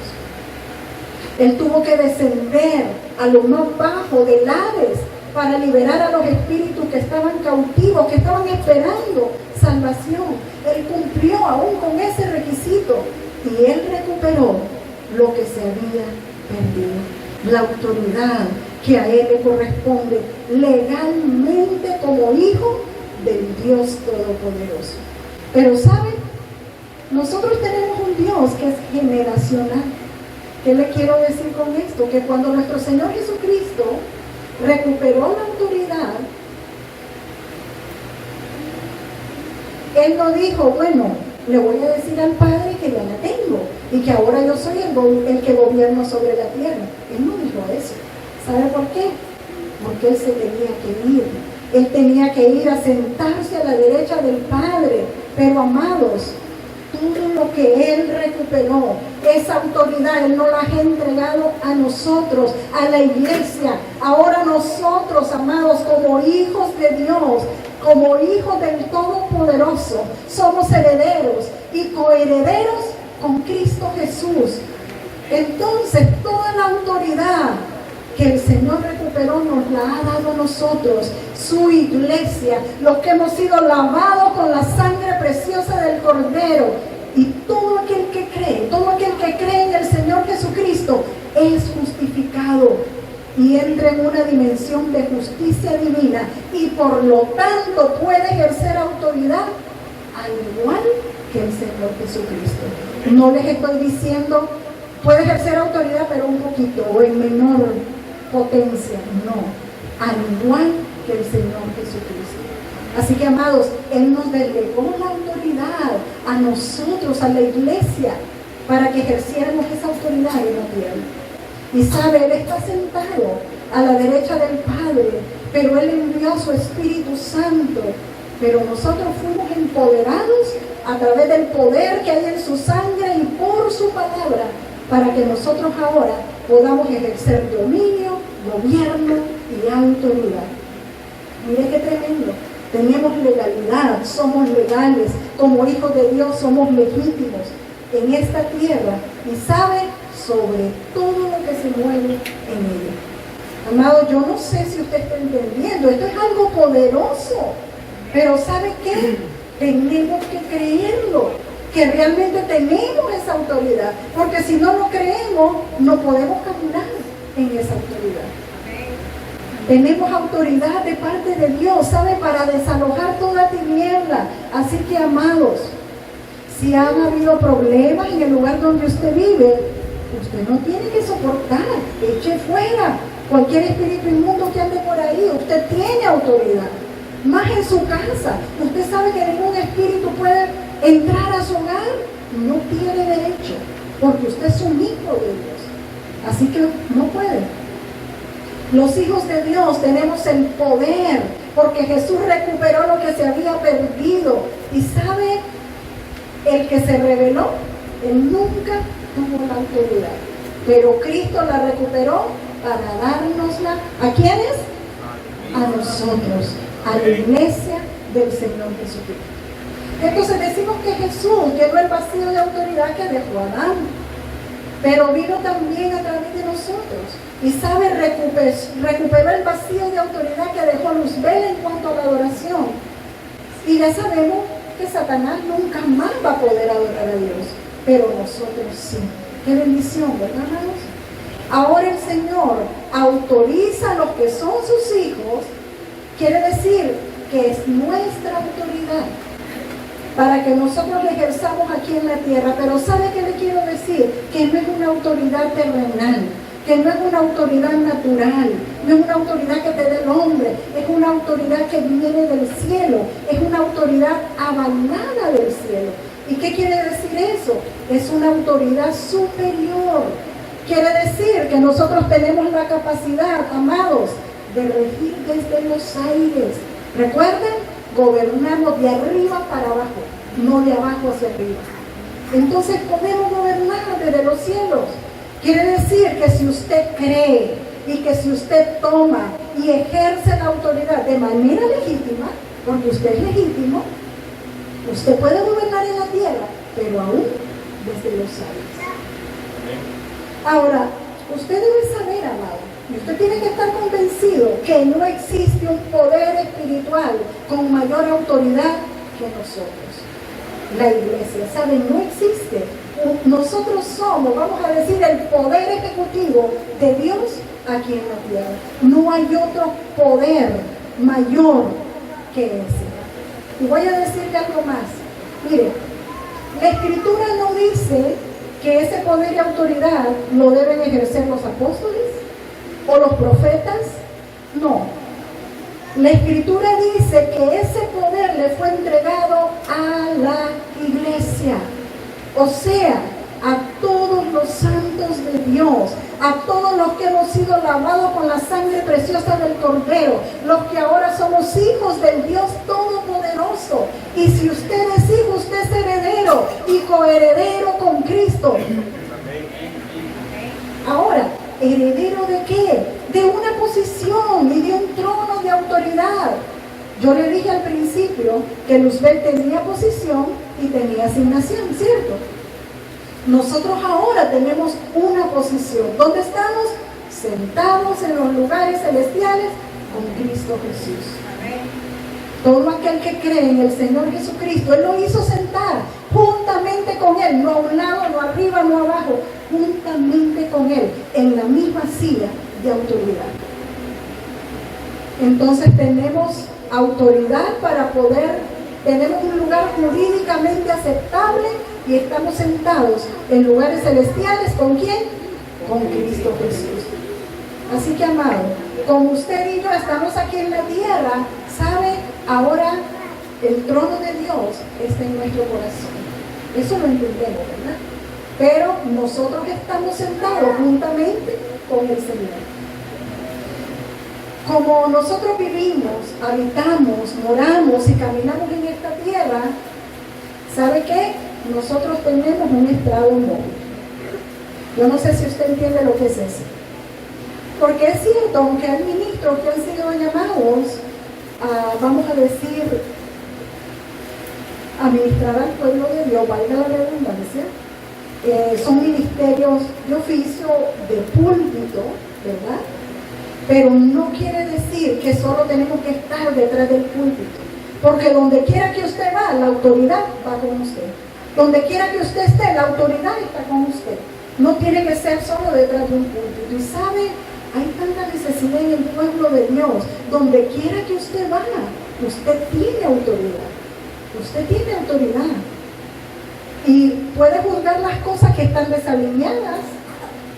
Él tuvo que descender a lo más bajo del Hades para liberar a los espíritus que estaban cautivos, que estaban esperando salvación. Él cumplió aún con ese requisito y Él recuperó lo que se había perdido. La autoridad que a Él le corresponde legalmente como hijo del Dios Todopoderoso. Pero ¿saben? Nosotros tenemos un Dios que es generacional. ¿Qué le quiero decir con esto? Que cuando nuestro Señor Jesucristo recuperó la autoridad, Él no dijo, bueno, le voy a decir al Padre que ya la tengo y que ahora yo soy el que gobierno sobre la tierra. Él no dijo eso. ¿Sabe por qué? Porque él se tenía que ir. Él tenía que ir a sentarse a la derecha del Padre. Pero amados, todo lo que él recuperó, esa autoridad, él nos la ha entregado a nosotros, a la iglesia. Ahora nosotros, amados, como hijos de Dios, como hijos del Todopoderoso, somos herederos y coherederos con Cristo Jesús. Entonces, toda la autoridad que el Señor recuperó nos la ha dado a nosotros, su iglesia, los que hemos sido lavados con la sangre preciosa del Cordero. Y todo aquel que cree en el Señor Jesucristo es justificado y entra en una dimensión de justicia divina y por lo tanto puede ejercer autoridad al igual que el Señor Jesucristo. No les estoy diciendo puede ejercer autoridad pero un poquito o en menor potencia, no, al igual que el Señor Jesucristo. Así que, amados, Él nos delegó la autoridad a nosotros, a la iglesia, para que ejerciéramos esa autoridad en la tierra. Y sabe, Él está sentado a la derecha del Padre, pero Él envió a su Espíritu Santo. Pero nosotros fuimos empoderados a través del poder que hay en su sangre y por su palabra, para que nosotros ahora podamos ejercer dominio, gobierno y autoridad. Mire qué tremendo. Tenemos legalidad, somos legales, como hijos de Dios somos legítimos en esta tierra y sabe sobre todo lo que se mueve en ella. Amado, yo no sé si usted está entendiendo, esto es algo poderoso, pero ¿sabe qué? Tenemos que creerlo, que realmente tenemos esa autoridad, porque si no lo creemos, no podemos caminar en esa autoridad. Tenemos autoridad de parte de Dios, ¿sabe? Para desalojar toda tiniebla. Así que, amados, si han habido problemas en el lugar donde usted vive, usted no tiene que soportar, eche fuera cualquier espíritu inmundo que ande por ahí. Usted tiene autoridad, más en su casa. Usted sabe que ningún espíritu puede entrar a su hogar, no tiene derecho, porque usted es un hijo de Dios. Así que no puede. Los hijos de Dios tenemos el poder, porque Jesús recuperó lo que se había perdido. Y sabe, el que se rebeló, él nunca tuvo la autoridad, pero Cristo la recuperó para dárnosla. ¿A quiénes? A nosotros, a la iglesia del Señor Jesucristo. Entonces decimos que Jesús llenó el vacío de autoridad que dejó Adán, pero vino también a través de nosotros. Y sabe, recuperó el vacío de autoridad que dejó Luzbel en cuanto a la adoración. Y ya sabemos que Satanás nunca más va a poder adorar a Dios, pero nosotros sí. Qué bendición, ¿verdad, hermanos? Ahora el Señor autoriza a los que son sus hijos, quiere decir que es nuestra autoridad, para que nosotros la ejerzamos aquí en la tierra. Pero ¿sabe qué le quiero decir? Que no es una autoridad terrenal, que no es una autoridad natural, no es una autoridad que te dé el hombre, es una autoridad que viene del cielo, es una autoridad avalada del cielo. ¿Y qué quiere decir eso? Es una autoridad superior. Quiere decir que nosotros tenemos la capacidad, amados, de regir desde los aires. Recuerden, gobernamos de arriba para abajo, no de abajo hacia arriba. Entonces podemos gobernar desde los cielos. Quiere decir que si usted cree y que si usted toma y ejerce la autoridad de manera legítima, porque usted es legítimo, usted puede gobernar en la tierra, pero aún desde los aires. Ahora, usted debe saber, amado, y usted tiene que estar convencido que no existe un poder espiritual con mayor autoridad que nosotros. La iglesia, ¿saben? No existe. Nosotros somos, vamos a decir, el poder ejecutivo de Dios aquí en la tierra. No hay otro poder mayor que ese. Y voy a decirle algo más. Mire, la Escritura no dice que ese poder y autoridad lo deben ejercer los apóstoles o los profetas. No. La Escritura dice que ese poder le fue entregado a la iglesia. O sea, a todos los santos de Dios, a todos los que hemos sido lavados con la sangre preciosa del Cordero, los que ahora somos hijos del Dios Todopoderoso. Y si usted es hijo, usted es heredero y coheredero con Cristo. Ahora, ¿heredero de qué? De una posición y de un trono de autoridad. Yo le dije al principio que Luzbel tenía posición y tenía asignación, ¿cierto? Nosotros ahora tenemos una posición. ¿Dónde estamos? Sentados en los lugares celestiales con Cristo Jesús. Todo aquel que cree en el Señor Jesucristo, Él lo hizo sentar juntamente con Él, no a un lado, no arriba, no abajo, juntamente con Él, en la misma silla de autoridad. Entonces tenemos autoridad para poder, tenemos un lugar jurídicamente aceptable y estamos sentados en lugares celestiales. ¿Con quién? Con Cristo Jesús. Así que, amado, como usted y yo estamos aquí en la tierra, ¿sabe? Ahora el trono de Dios está en nuestro corazón. Eso lo entendemos, ¿verdad? Pero nosotros estamos sentados juntamente con el Señor. Como nosotros vivimos, habitamos, moramos y caminamos en esta tierra, ¿sabe qué? Nosotros tenemos un estrado móvil. Yo no sé si usted entiende lo que es eso. Porque es cierto, aunque hay ministros que han sido llamados a, vamos a decir, administrar al pueblo de Dios, valga la redundancia, son ministerios de oficio, de púlpito, ¿verdad? Pero no quiere decir que solo tenemos que estar detrás del púlpito, porque donde quiera que usted va, la autoridad va con usted. Donde quiera que usted esté, la autoridad está con usted. No tiene que ser solo detrás de un púlpito. Y sabe, hay tanta necesidad en el pueblo de Dios. Donde quiera que usted vaya, usted tiene autoridad. Usted tiene autoridad. Y puede juzgar las cosas que están desalineadas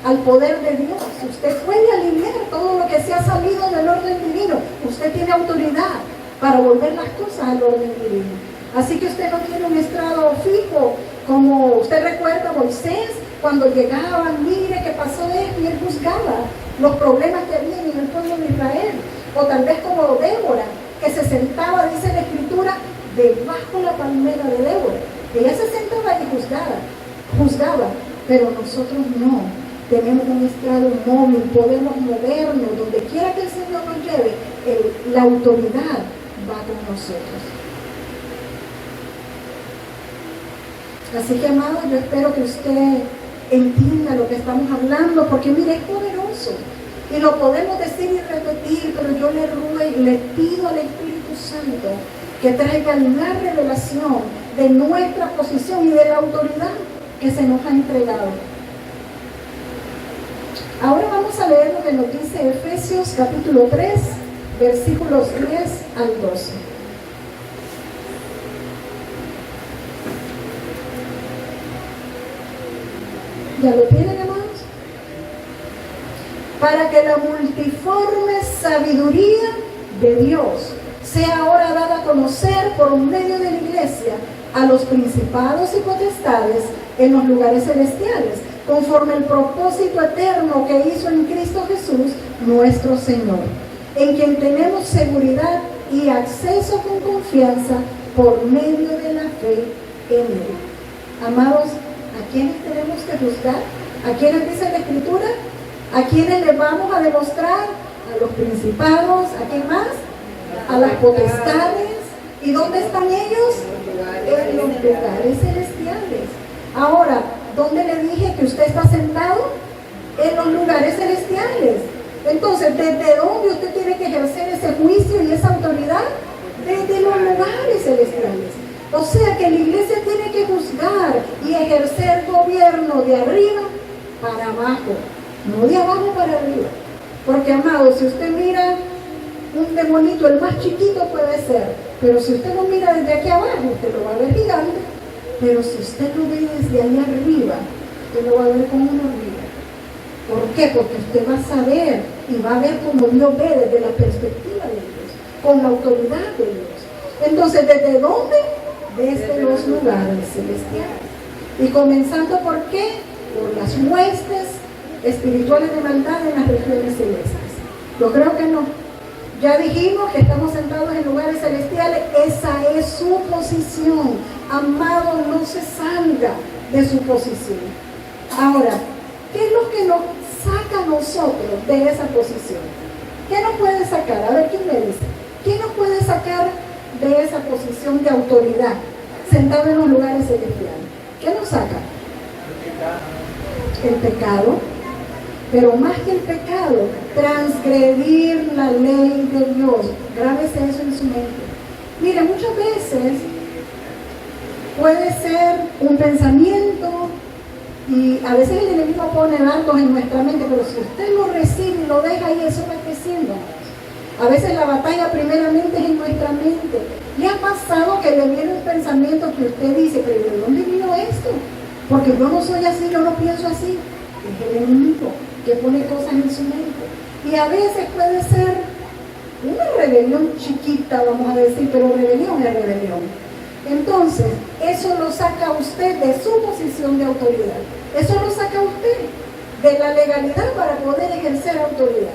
al poder de Dios. Usted puede alinear todo lo que se ha salido del orden divino. Usted tiene autoridad para volver las cosas al orden divino. Así que usted no tiene un estrado fijo, como usted recuerda a Moisés, cuando llegaban, mire que pasó esto, y él juzgaba los problemas que había en el pueblo de Israel. O tal vez como Débora, que se sentaba, dice la Escritura, debajo la palmera de Débora. Ella se sentaba y juzgaba, pero nosotros no. Tenemos un estrado móvil, podemos movernos, donde quiera que el Señor nos lleve, la autoridad va con nosotros. Así que, amado, yo espero que usted entienda lo que estamos hablando, porque mire, es poderoso. Y lo podemos decir y repetir, pero yo le ruego y le pido al Espíritu Santo que traiga la revelación de nuestra posición y de la autoridad que se nos ha entregado. Ahora vamos a leer lo que nos dice Efesios capítulo 3, versículos 10 al 12. ¿Ya lo tienen, amados? Para que la multiforme sabiduría de Dios sea ahora dada a conocer por medio de la iglesia a los principados y potestades en los lugares celestiales, conforme el propósito eterno que hizo en Cristo Jesús, nuestro Señor, en quien tenemos seguridad y acceso con confianza por medio de la fe en Él. Amados, ¿a quiénes tenemos que juzgar? ¿A quiénes dice la Escritura? ¿A quiénes les vamos a demostrar? A los principados. ¿A quién más? A las potestades. ¿Y dónde están ellos? En los lugares celestiales. Ahora, ¿dónde le dije que usted está sentado? En los lugares celestiales. Entonces, ¿desde dónde usted tiene que ejercer ese juicio y esa autoridad? Desde los lugares celestiales. O sea que la iglesia tiene que juzgar y ejercer gobierno de arriba para abajo, no de abajo para arriba. Porque, amado, si usted mira un demonito, el más chiquito puede ser, pero si usted lo mira desde aquí abajo, usted lo va a ver gigante. Pero si usted lo ve desde allá arriba, usted lo va a ver como uno arriba. ¿Por qué? Porque usted va a saber y va a ver como Dios ve desde la perspectiva de Dios, con la autoridad de Dios. Entonces, ¿desde dónde? Desde los lugares celestiales. Y comenzando ¿por qué? Por las huestes espirituales de maldad en las regiones celestes. Yo creo que no. Ya dijimos que estamos sentados en lugares celestiales. Esa es su posición. Amado, no se salga de su posición. Ahora, ¿qué es lo que nos saca a nosotros de esa posición? ¿Qué nos puede sacar? A ver, ¿quién me dice? ¿Qué nos puede sacar de esa posición de autoridad, sentado en los lugares celestiales? ¿Qué nos saca? El pecado. Pero más que el pecado, transgredir la ley de Dios. Grábese eso en su mente. Mire, muchas veces puede ser un pensamiento, y a veces el enemigo pone dardos en nuestra mente, pero si usted lo recibe y lo deja ahí, eso va creciendo. A veces la batalla primeramente es en nuestra mente. ¿Le ha pasado que le viene un pensamiento que usted dice, pero ¿de dónde vino esto? Porque yo no soy así, yo no pienso así. Es el enemigo que pone cosas en su mente. Y a veces puede ser una rebelión chiquita, vamos a decir, pero rebelión es rebelión. Entonces, eso lo saca a usted de su posición de autoridad. Eso lo saca a usted de la legalidad para poder ejercer autoridad.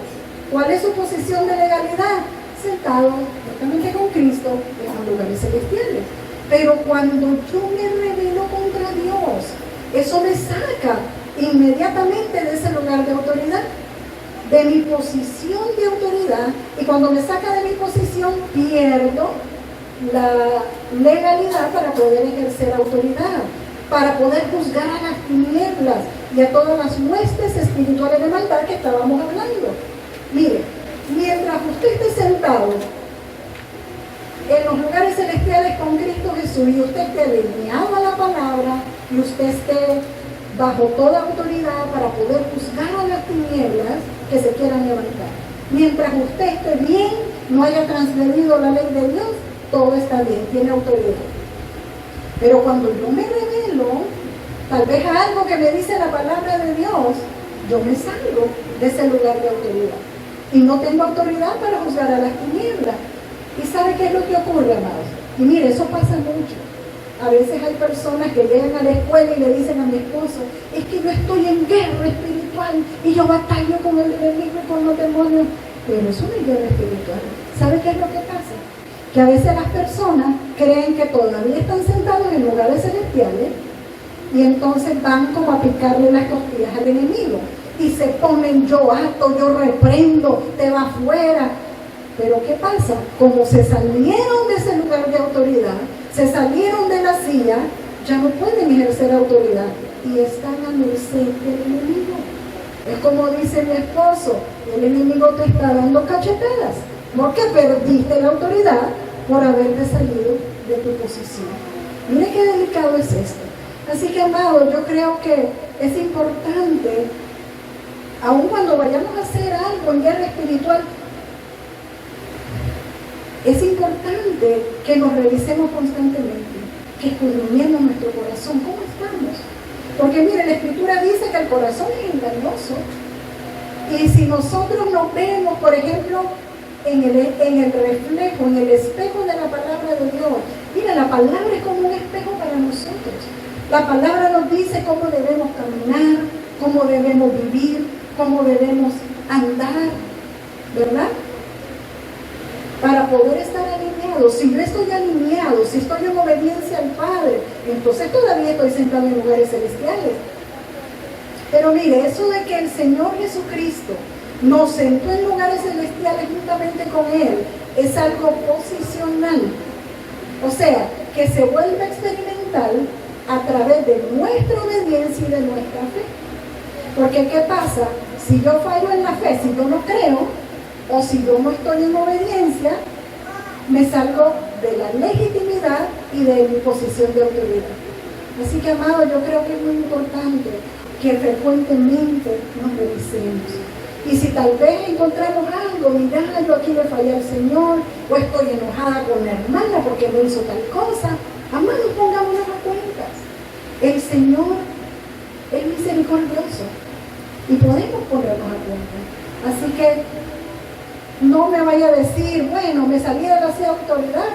¿Cuál es su posición de legalidad? Sentado directamente con Cristo en los lugares celestiales. Pero cuando yo me rebelo contra Dios, eso me saca inmediatamente de ese lugar de autoridad, de mi posición de autoridad, y cuando me saca de mi posición pierdo la legalidad para poder ejercer autoridad, para poder juzgar a las tinieblas y a todas las huestes espirituales de maldad que estábamos hablando. Mire, mientras usted esté sentado en los lugares celestiales con Cristo Jesús y usted esté alineado a la palabra y usted esté bajo toda autoridad para poder juzgar a las tinieblas que se quieran levantar, mientras usted esté bien, no haya transgredido la ley de Dios, todo está bien, tiene autoridad. Pero cuando yo me revelo, tal vez a algo que me dice la palabra de Dios, yo me salgo de ese lugar de autoridad. Y no tengo autoridad para juzgar a las tinieblas. ¿Y sabe qué es lo que ocurre, amados? Y mire, eso pasa mucho. A veces hay personas que llegan a la escuela y le dicen a mi esposo, es que yo estoy en guerra espiritual y yo batallo con el enemigo y con los demonios. Pero eso no es guerra espiritual. ¿Sabe qué es lo que pasa? Que a veces las personas creen que todavía están sentados en lugares celestiales y entonces van como a picarle las costillas al enemigo y se ponen, yo ato, yo reprendo, te va afuera. Pero ¿qué pasa? Como se salieron de ese lugar de autoridad, se salieron de la silla, ya no pueden ejercer autoridad y están a merced del enemigo. Es como dice mi esposo, el enemigo te está dando cachetadas porque perdiste la autoridad por haberte salido de tu posición. Mire qué delicado es esto. Así que, amado, yo creo que es importante, aun cuando vayamos a hacer algo en guerra espiritual, es importante que nos revisemos constantemente, que escudriñemos nuestro corazón, ¿cómo estamos? Porque mire, la Escritura dice que el corazón es engañoso. Y si nosotros nos vemos, por ejemplo, en el reflejo, en el espejo de la palabra de Dios, mire, la palabra es como un espejo para nosotros. La palabra nos dice cómo debemos caminar, cómo debemos vivir, cómo debemos andar, ¿verdad? Para poder estar alineados. Si yo estoy alineado, si estoy en obediencia al Padre, entonces todavía estoy sentado en lugares celestiales. Pero mire, eso de que el Señor Jesucristo nos sentó en lugares celestiales juntamente con Él, es algo posicional. O sea, que se vuelve experimental a través de nuestra obediencia y de nuestra fe. Porque ¿qué pasa? Si yo fallo en la fe, si yo no creo, o si yo no estoy en obediencia, me salgo de la legitimidad y de mi posición de autoridad. Así que, amado, yo creo que es muy importante que frecuentemente nos revisemos. Y si tal vez encontramos algo, mira, yo aquí le fallé al Señor, o estoy enojada con la hermana porque me hizo tal cosa, amados, pongámonos a cuentas. El Señor es misericordioso y podemos ponernos a cuenta. Así que no me vaya a decir, bueno, me salí de la autoridad,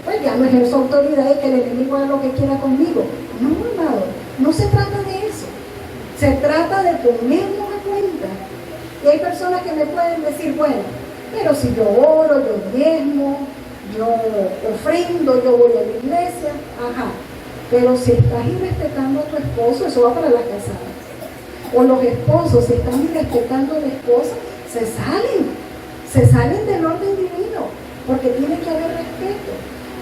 pues ya no ejerzo autoridad y que el enemigo haga lo que quiera conmigo. No, amado, No se trata de eso. Se trata de ponernos a cuenta. Y hay personas que me pueden decir, bueno, pero si yo oro, yo diezmo, yo ofrendo, yo voy a la iglesia, ajá. Pero si estás irrespetando a tu esposo, eso va para las casadas. O los esposos, si están irrespetando a la esposa, se salen del orden divino, porque tiene que haber respeto.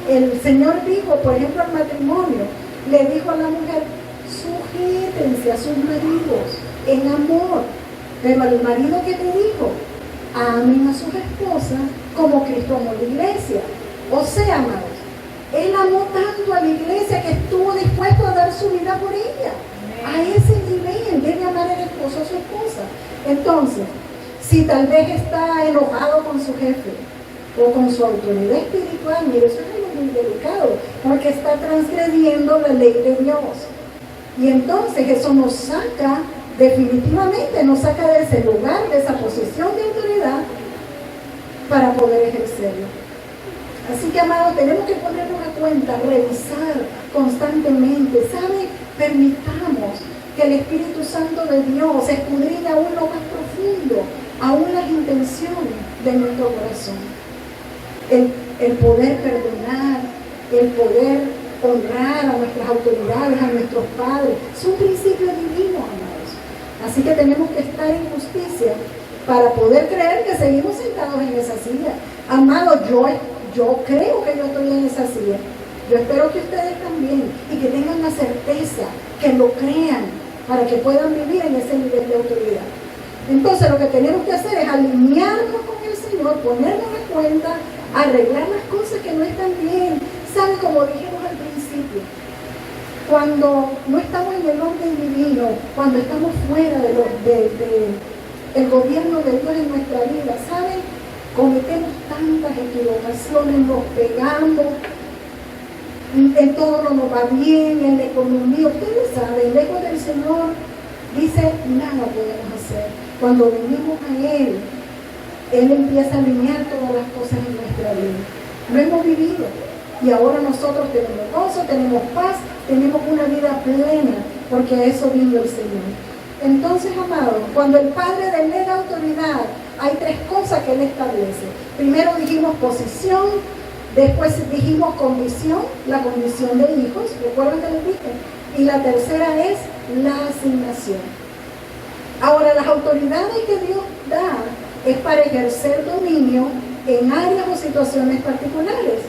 El Señor dijo, por ejemplo, al matrimonio, le dijo a la mujer, sujétense a sus maridos en amor. Pero al marido, ¿qué te dijo? Amen a sus esposas como Cristo amó a la iglesia. O sea, amados, Él amó tanto a la iglesia que estuvo dispuesto a dar su vida por ella. A ese nivel debe amar el esposo a su esposa. Entonces, si tal vez está enojado con su jefe o con su autoridad espiritual, mire, eso es algo muy delicado, porque está transgrediendo la ley de Dios. Y entonces eso nos saca, definitivamente nos saca de ese lugar, de esa posición de autoridad, para poder ejercerlo. Así que, amados, tenemos que ponernos a cuenta, revisar constantemente, ¿sabe? Permitamos que el Espíritu Santo de Dios escudriñe aún lo más profundo, aún las intenciones de nuestro corazón. El poder perdonar, el poder honrar a nuestras autoridades, a nuestros padres, es un principio divino, amados. Así que tenemos que estar en justicia para poder creer que seguimos sentados en esa silla. Amados, yo creo que yo estoy en esa silla. Yo espero que ustedes también, y que tengan la certeza, que lo crean, para que puedan vivir en ese nivel de autoridad. Entonces lo que tenemos que hacer es alinearnos con el Señor, ponernos en cuenta, arreglar las cosas que no están bien. ¿Sabe? Como dijimos al principio, cuando no estamos en el orden divino, cuando estamos fuera del gobierno de Dios en nuestra vida, ¿saben? Cometemos tantas equivocaciones, nos pegamos, en todo no nos va bien, en la economía, ustedes saben, lejos del Señor, dice, nada podemos hacer. Cuando venimos a Él empieza a alinear todas las cosas en nuestra vida. Lo hemos vivido y ahora nosotros tenemos gozo, tenemos paz, tenemos una vida plena, porque a eso vino el Señor. Entonces, amados, cuando el Padre delega autoridad, hay tres cosas que Él establece. Primero dijimos posición, después dijimos condición, la condición de hijos, ¿recuerdan que les dije? Y la tercera es la asignación. Ahora, las autoridades que Dios da es para ejercer dominio en áreas o situaciones particulares,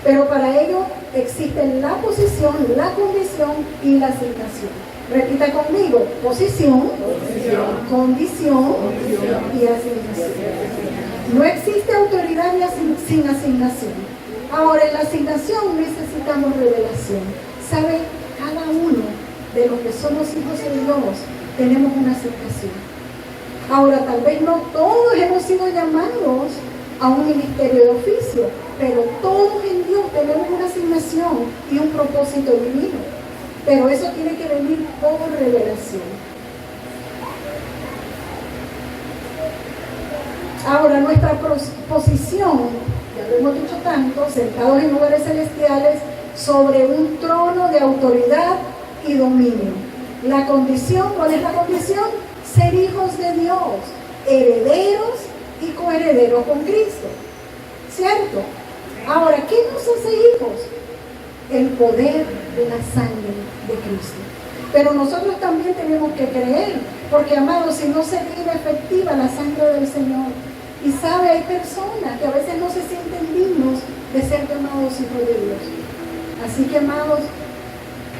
pero para ello existen la posición, la condición y la asignación. Repita conmigo, posición, condición y asignación. No existe autoridad sin asignación. Ahora, en la asignación necesitamos revelación. ¿Sabe? Cada uno de los que somos hijos de Dios tenemos una asignación. Ahora, tal vez no todos hemos sido llamados a un ministerio de oficio, pero todos en Dios tenemos una asignación y un propósito divino. Pero eso tiene que venir por revelación. Ahora, nuestra posición, ya lo hemos dicho tanto, sentados en lugares celestiales, sobre un trono de autoridad y dominio. La condición, ¿cuál es la condición? Ser hijos de Dios, herederos y coherederos con Cristo. ¿Cierto? Ahora, ¿qué nos hace hijos? El poder de la sangre de Cristo. Pero nosotros también tenemos que creer, porque, amados, si no sería inefectiva la sangre del Señor. Y sabe, hay personas que a veces no se sienten dignos de ser llamados hijos de Dios. Así que, amados,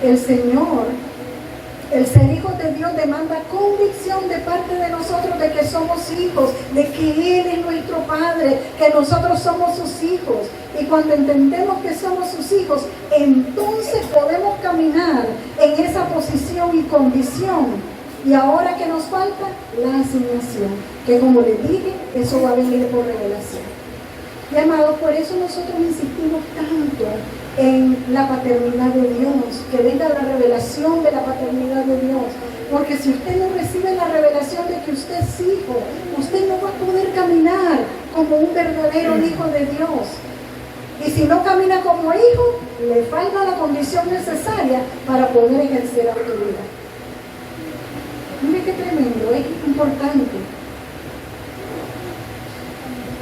el Señor, el ser hijos de Dios demanda convicción de parte de nosotros de que somos hijos, de que Él es nuestro Padre, que nosotros somos sus hijos. Y cuando entendemos que somos sus hijos, entonces podemos caminar en esa posición y condición. Y ahora, ¿qué nos falta? La asignación, que como les dije, eso va a venir por revelación. Y, amados, por eso nosotros insistimos tanto en la paternidad de Dios, que venga la revelación de la paternidad de Dios. Porque si usted no recibe la revelación de que usted es hijo, usted no va a poder caminar como un verdadero hijo de Dios. Y si no camina como hijo, le falta la condición necesaria para poder ejercer autoridad. Mire qué tremendo, es importante.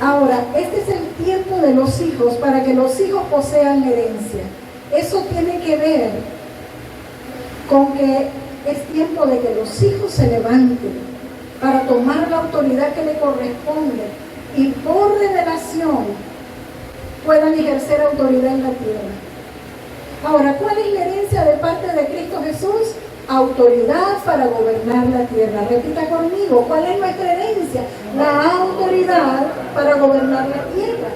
Ahora, este es el tiempo de los hijos, para que los hijos posean herencia. Eso tiene que ver con que es tiempo de que los hijos se levanten para tomar la autoridad que le corresponde y por revelación puedan ejercer autoridad en la tierra. Ahora, ¿cuál es la herencia de parte de Cristo Jesús? Autoridad para gobernar la tierra. Repita conmigo, ¿cuál es nuestra herencia? La autoridad para gobernar la tierra.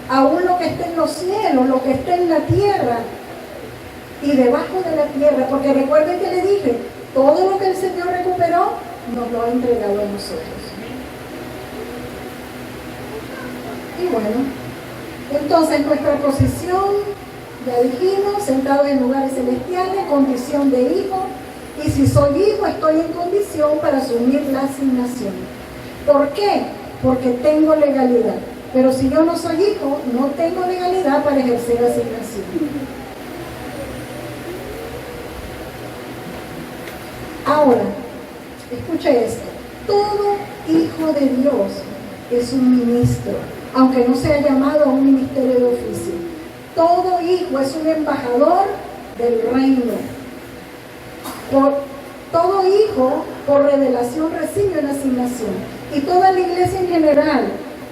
Aún lo que esté en los cielos, lo que esté en la tierra y debajo de la tierra, porque recuerden que le dije, todo lo que el Señor recuperó nos lo ha entregado a nosotros. Y bueno, entonces nuestra posición, ya dijimos, sentados en lugares celestiales, condición de hijo, y si soy hijo estoy en condición para asumir la asignación. ¿Por qué? Porque tengo legalidad. Pero si yo no soy hijo, no tengo legalidad para ejercer asignación. Ahora, escuche esto. Todo hijo de Dios es un ministro, aunque no sea llamado a un ministerio de oficio. Todo hijo es un embajador del reino. Todo hijo, por revelación, recibe una asignación. Y toda la iglesia en general,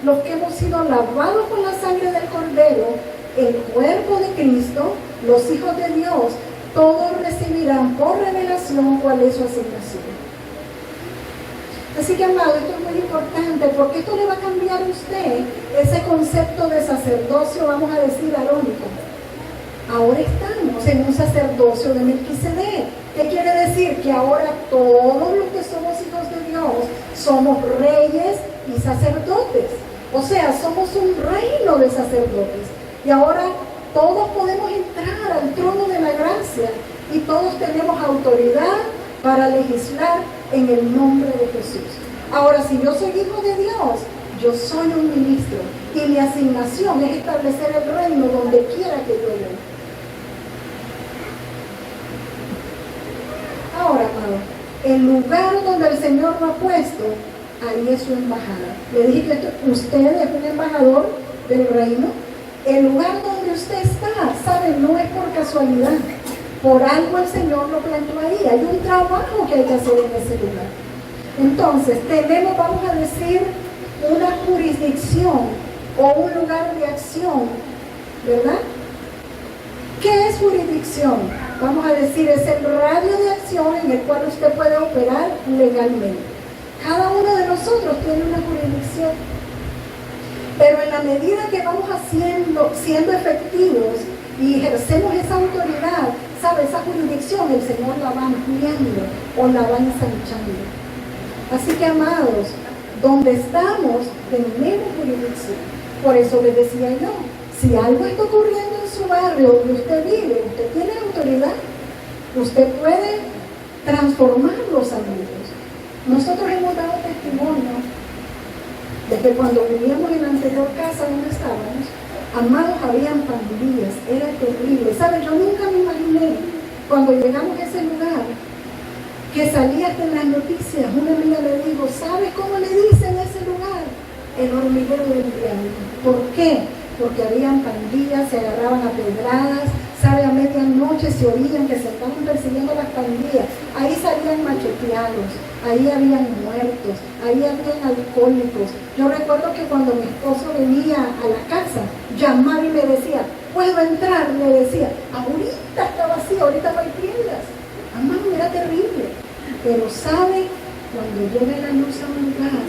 los que hemos sido lavados con la sangre del Cordero, el cuerpo de Cristo, los hijos de Dios, todos recibirán por revelación cuál es su asignación. Así que, amado, esto es muy importante, porque esto le va a cambiar a usted ese concepto de sacerdocio, vamos a decir, arónico. Ahora estamos en un sacerdocio de Melquisedec. ¿Qué quiere decir? Que ahora todos los que somos hijos de Dios somos reyes y sacerdotes. O sea, somos un reino de sacerdotes. Y ahora todos podemos entrar al trono de la gracia y todos tenemos autoridad para legislar en el nombre de Jesús. Ahora, si yo soy hijo de Dios, yo soy un ministro y mi asignación es establecer el reino donde quiera que yo vaya. Ahora, amado, el lugar donde el Señor lo ha puesto, ahí es su embajada. Le dije que usted es un embajador del reino. El lugar donde usted está, ¿sabe? No es por casualidad. Por algo el Señor lo plantó ahí. Hay un trabajo que hay que hacer en ese lugar. Entonces, tenemos, vamos a decir, una jurisdicción o un lugar de acción, ¿verdad? ¿Qué es jurisdicción? Vamos a decir, es el radio de acción en el cual usted puede operar legalmente. Cada uno de nosotros tiene una jurisdicción. Pero en la medida que vamos siendo efectivos y ejercemos esa autoridad, ¿sabe? Esa jurisdicción el Señor la va ampliando o la va ensanchando. Así que, amados, donde estamos tenemos jurisdicción. Por eso les decía yo, si algo está ocurriendo en su barrio donde usted vive, usted tiene autoridad, usted puede transformar los amigos. Nosotros hemos dado testimonio de que cuando vivíamos en la anterior casa donde estábamos, amados, habían pandillas, era terrible. ¿Saben? Yo nunca me imaginé, cuando llegamos a ese lugar, que salía en las noticias. Una amiga le dijo, ¿sabes cómo le dicen a ese lugar? El hormiguero del diablo. ¿Por qué? Porque habían pandillas, se agarraban a pedradas, ¿sabe? A medianoche se oían que se estaban persiguiendo las pandillas. Ahí salían macheteados, ahí habían muertos, ahí habían alcohólicos. Yo recuerdo que cuando mi esposo venía a la casa, llamaba y me decía, ¿puedo entrar? Me decía, ahorita está vacío, ahorita no hay tiendas. Amado, era terrible. Pero ¿sabe? Cuando llegue la luz a un lugar,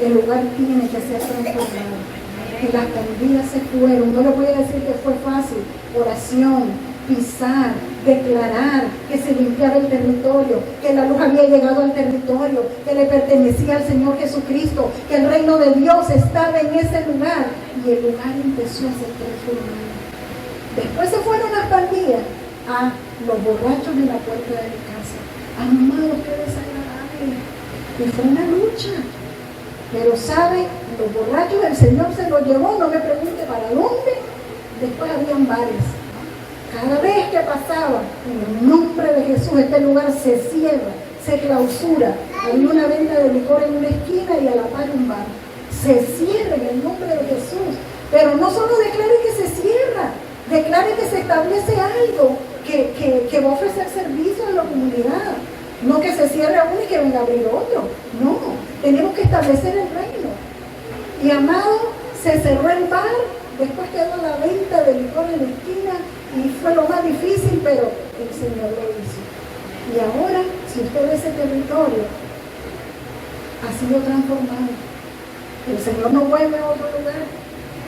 el lugar tiene que ser transformado. Que las pandillas se fueron. No le voy a decir que fue fácil. Oración, pisar, declarar que se limpiaba el territorio, que la luz había llegado al territorio, que le pertenecía al Señor Jesucristo, que el reino de Dios estaba en ese lugar. Y el lugar empezó a ser transformado. Después se fueron las pandillas a los borrachos en la puerta de mi casa. Amados, qué desagradable. Y fue una lucha. Pero ¿sabe? Los borrachos el Señor se los llevó, no me pregunte para dónde. Después habían bares. Cada vez que pasaba, en el nombre de Jesús, este lugar se cierra, se clausura. Había una venta de licor en una esquina y a la par un bar. Se cierra en el nombre de Jesús. Pero no solo declare que se cierra, declare que se establece algo que va a ofrecer servicio en la comunidad. No que se cierre uno y que venga a abrir otro. No, tenemos que establecer el reino. Y amado, se cerró el bar, después quedó la venta de licor en la esquina y fue lo más difícil, pero el Señor lo hizo. Y ahora, si usted ve ese territorio, ha sido transformado. El Señor no vuelve a otro lugar,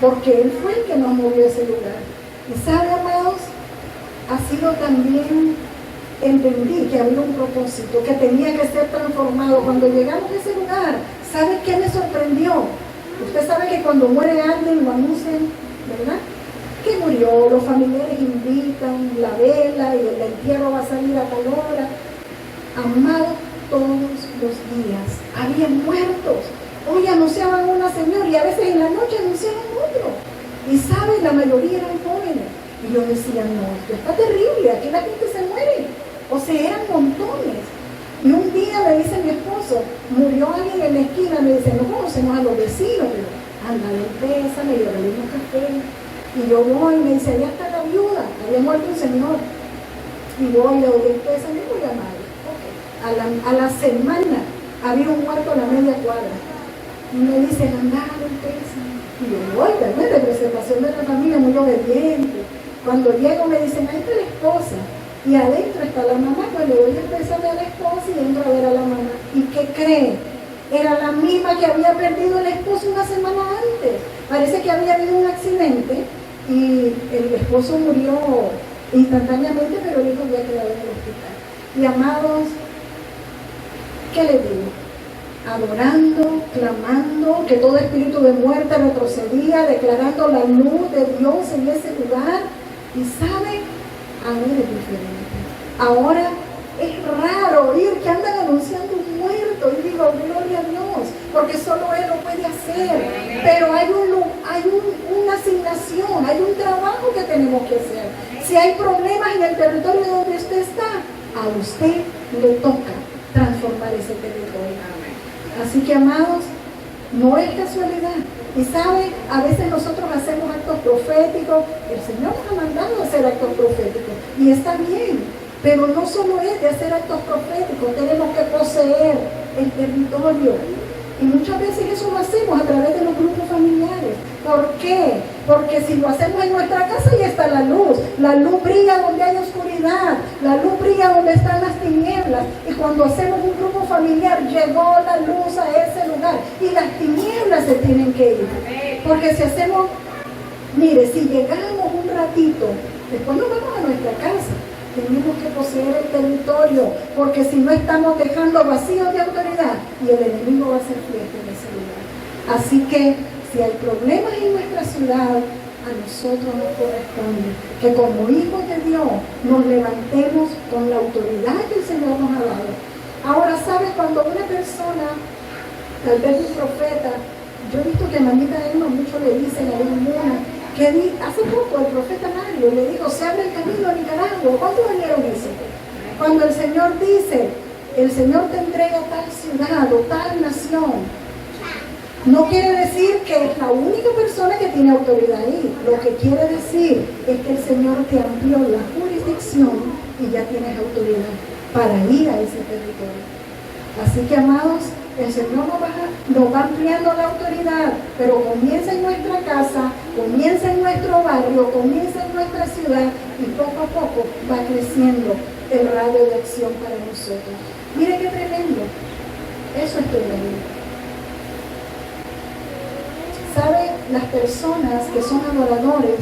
porque Él fue el que nos movió a ese lugar. Y sabe, amados, ha sido también, entendí que había un propósito, que tenía que ser transformado. Cuando llegamos a ese lugar, ¿sabe qué me sorprendió? Usted sabe que cuando muere alguien lo anuncian, ¿verdad? Que murió, los familiares invitan, la vela y el entierro va a salir a tal hora. Amado, todos los días había muertos. Hoy anunciaban una señora y a veces en la noche anunciaban otro. Y saben, la mayoría eran jóvenes. Y yo decía, no, esto está terrible, aquí la gente se muere. O sea, eran montones. Y un día me dice mi esposo, murió alguien en la esquina, me dice, no conocemos a los vecinos, pero anda, den pésame, yo le doy un café. Y yo voy y me dice, allá está la viuda, había muerto un señor. Y voy, le doy el pésame, voy a llamar. Okay. A la semana había un muerto a la media cuadra. Y me dicen, anda, den pésame. Y yo voy, ¿verdad? Representación de la familia, muy obediente. Cuando llego me dicen, ahí está la esposa. Y adentro está la mamá, pues le doy el pésame a la esposa y entro a ver a la mamá. ¿Y qué cree? Era la misma que había perdido el esposo una semana antes. Parece que había habido un accidente y el esposo murió instantáneamente, pero el hijo había quedado en el hospital. Y amados, ¿qué les digo? Adorando, clamando, que todo espíritu de muerte retrocedía, declarando la luz de Dios en ese lugar. Y ¿sabe? Ahora es diferente. Ahora es raro oír que andan anunciando un muerto. Y digo, gloria a Dios, porque solo Él lo puede hacer. Pero hay una asignación, hay un trabajo que tenemos que hacer. Si hay problemas en el territorio donde usted está, a usted le toca transformar ese territorio. Así que, amados, no es casualidad. Y sabe, a veces nosotros hacemos actos proféticos. El Señor nos ha mandado a hacer actos proféticos. Y está bien. Pero no solo es de hacer actos proféticos. Tenemos que poseer el territorio. Y muchas veces eso lo hacemos a través de los grupos familiares. ¿Por qué? Porque si lo hacemos en nuestra casa, ya está la luz. La luz brilla donde hay oscuridad. La luz brilla donde están las tinieblas. Y cuando hacemos un grupo familiar, llegó la luz a ese lugar. Y las tinieblas se tienen que ir. Porque si hacemos, mire, si llegamos un ratito, después nos vamos a nuestra casa. Tenemos que poseer el territorio, porque si no estamos dejando vacíos de autoridad y el enemigo va a hacer fiesta en ese lugar. Así que si hay problemas en nuestra ciudad, a nosotros nos corresponde que como hijos de Dios nos levantemos con la autoridad que el Señor nos ha dado. Ahora, ¿sabes? Cuando una persona, tal vez un profeta, yo he visto que a mamita Emma mucho le dicen a una, que hace poco el profeta Mario le dijo, se abre el camino a Nicaragua. ¿Cuántos oyeron eso? Cuando el Señor dice, el Señor te entrega tal ciudad o tal nación, no quiere decir que es la única persona que tiene autoridad ahí. Lo que quiere decir es que el Señor te amplió la jurisdicción y ya tienes autoridad para ir a ese territorio. Así que, amados, el Señor nos va ampliando la autoridad, pero comienza en nuestra casa, comienza en nuestro barrio, comienza en nuestra ciudad y poco a poco va creciendo el radio de acción para nosotros. Mire qué tremendo. Eso es tremendo. ¿Sabe? Las personas que son adoradores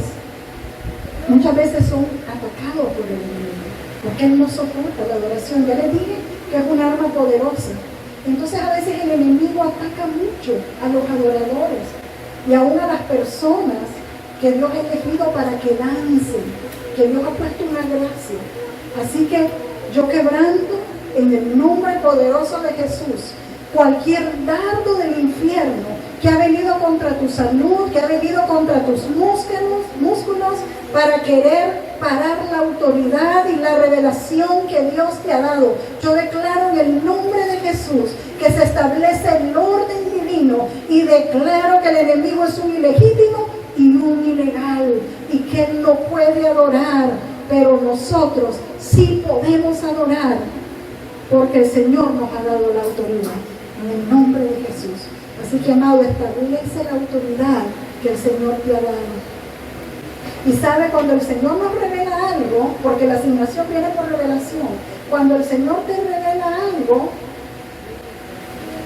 muchas veces son atacados por el enemigo, porque él no soporta la adoración. Ya les dije que es un arma poderosa. Entonces a veces el enemigo ataca mucho a los adoradores y aún a las personas que Dios ha elegido para que dancen, que Dios ha puesto una gracia. Así que yo quebranto en el nombre poderoso de Jesús cualquier dardo del infierno que ha venido contra tu salud, que ha venido contra tus músculos, motivos para querer parar la autoridad y la revelación que Dios te ha dado. Yo declaro en el nombre de Jesús que se establece el orden divino y declaro que el enemigo es un ilegítimo y un ilegal y que él no puede adorar, pero nosotros sí podemos adorar porque el Señor nos ha dado la autoridad en el nombre de Jesús. Así que, amado, establece la autoridad que el Señor te ha dado. Y sabe, cuando el Señor nos revela algo, porque la asignación viene por revelación, cuando el Señor te revela algo,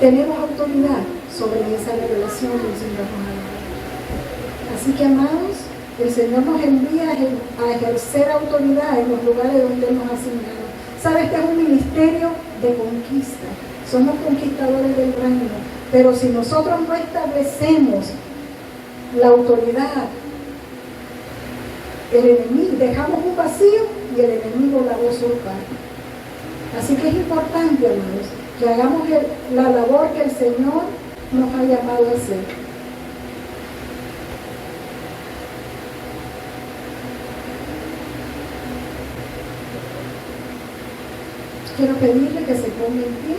tenemos autoridad sobre esa revelación que el Señor nos ha dado. Así que, amados, el Señor nos envía a ejercer autoridad en los lugares donde Él nos ha asignado. Sabes que es un ministerio de conquista. Somos conquistadores del reino. Pero si nosotros no establecemos la autoridad, el enemigo, dejamos un vacío y el enemigo la va a usurpar. Así que es importante, hermanos, que hagamos la labor que el Señor nos ha llamado a hacer. Quiero pedirle que se ponga en pie.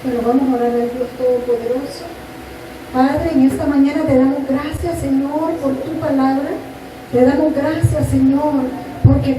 Pero vamos a orar al Dios Todopoderoso. Padre, en esta mañana te damos gracias, Señor, por tu palabra. Te damos gracias, Señor, porque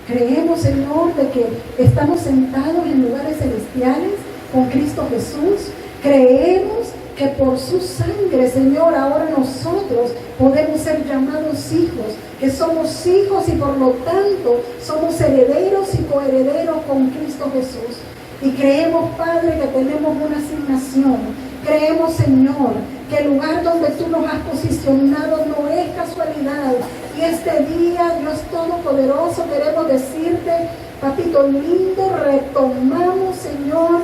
creemos, Señor, de que estamos sentados en lugares celestiales con Cristo Jesús. Creemos que por su sangre, Señor, ahora nosotros podemos ser llamados hijos, que somos hijos y por lo tanto somos herederos y coherederos con Cristo Jesús. Y creemos, Padre, que tenemos una asignación. Creemos, Señor, que el lugar donde tú nos has posicionado no es casualidad. Y este día, Dios Todopoderoso, queremos decirte, papito lindo, retomamos, Señor,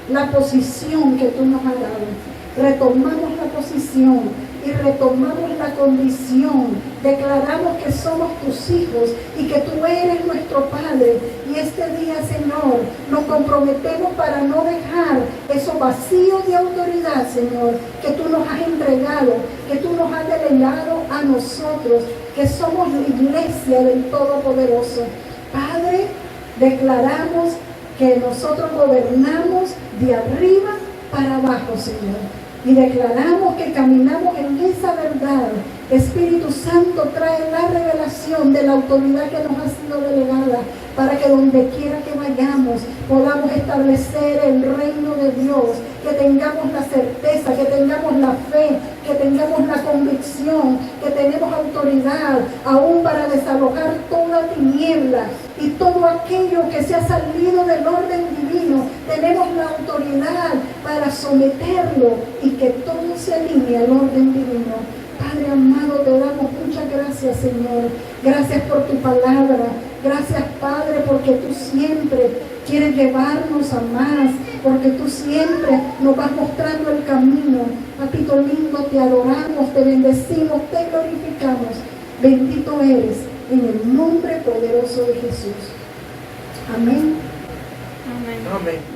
la posición que tú nos has dado. Retomamos la posición y retomamos la condición. Declaramos que somos tus hijos y que tú eres nuestro Padre. Y este día, Señor, nos comprometemos para no dejar esos vacíos de autoridad, Señor, que tú nos has entregado, que tú nos has delegado a nosotros, que somos la iglesia del Todopoderoso. Padre, declaramos que nosotros gobernamos de arriba para abajo, Señor. Y declaramos que caminamos en esa verdad. Espíritu Santo trae la revelación de la autoridad que nos ha sido delegada para que donde quiera que vayamos podamos establecer el reino de Dios, que tengamos la certeza, que tengamos la fe, que tengamos la convicción, que tenemos autoridad aún para desalojar toda tiniebla y todo aquello que se ha salido del orden divino. Tenemos la autoridad para someterlo y que todo se alinee al orden divino. Padre amado, te damos muchas gracias, Señor. Gracias por tu palabra. Gracias, Padre, porque tú siempre quieres llevarnos a más, porque tú siempre nos vas mostrando el camino. Papito lindo, te adoramos, te bendecimos, te glorificamos. Bendito eres, en el nombre poderoso de Jesús. Amén. Amén. Amén.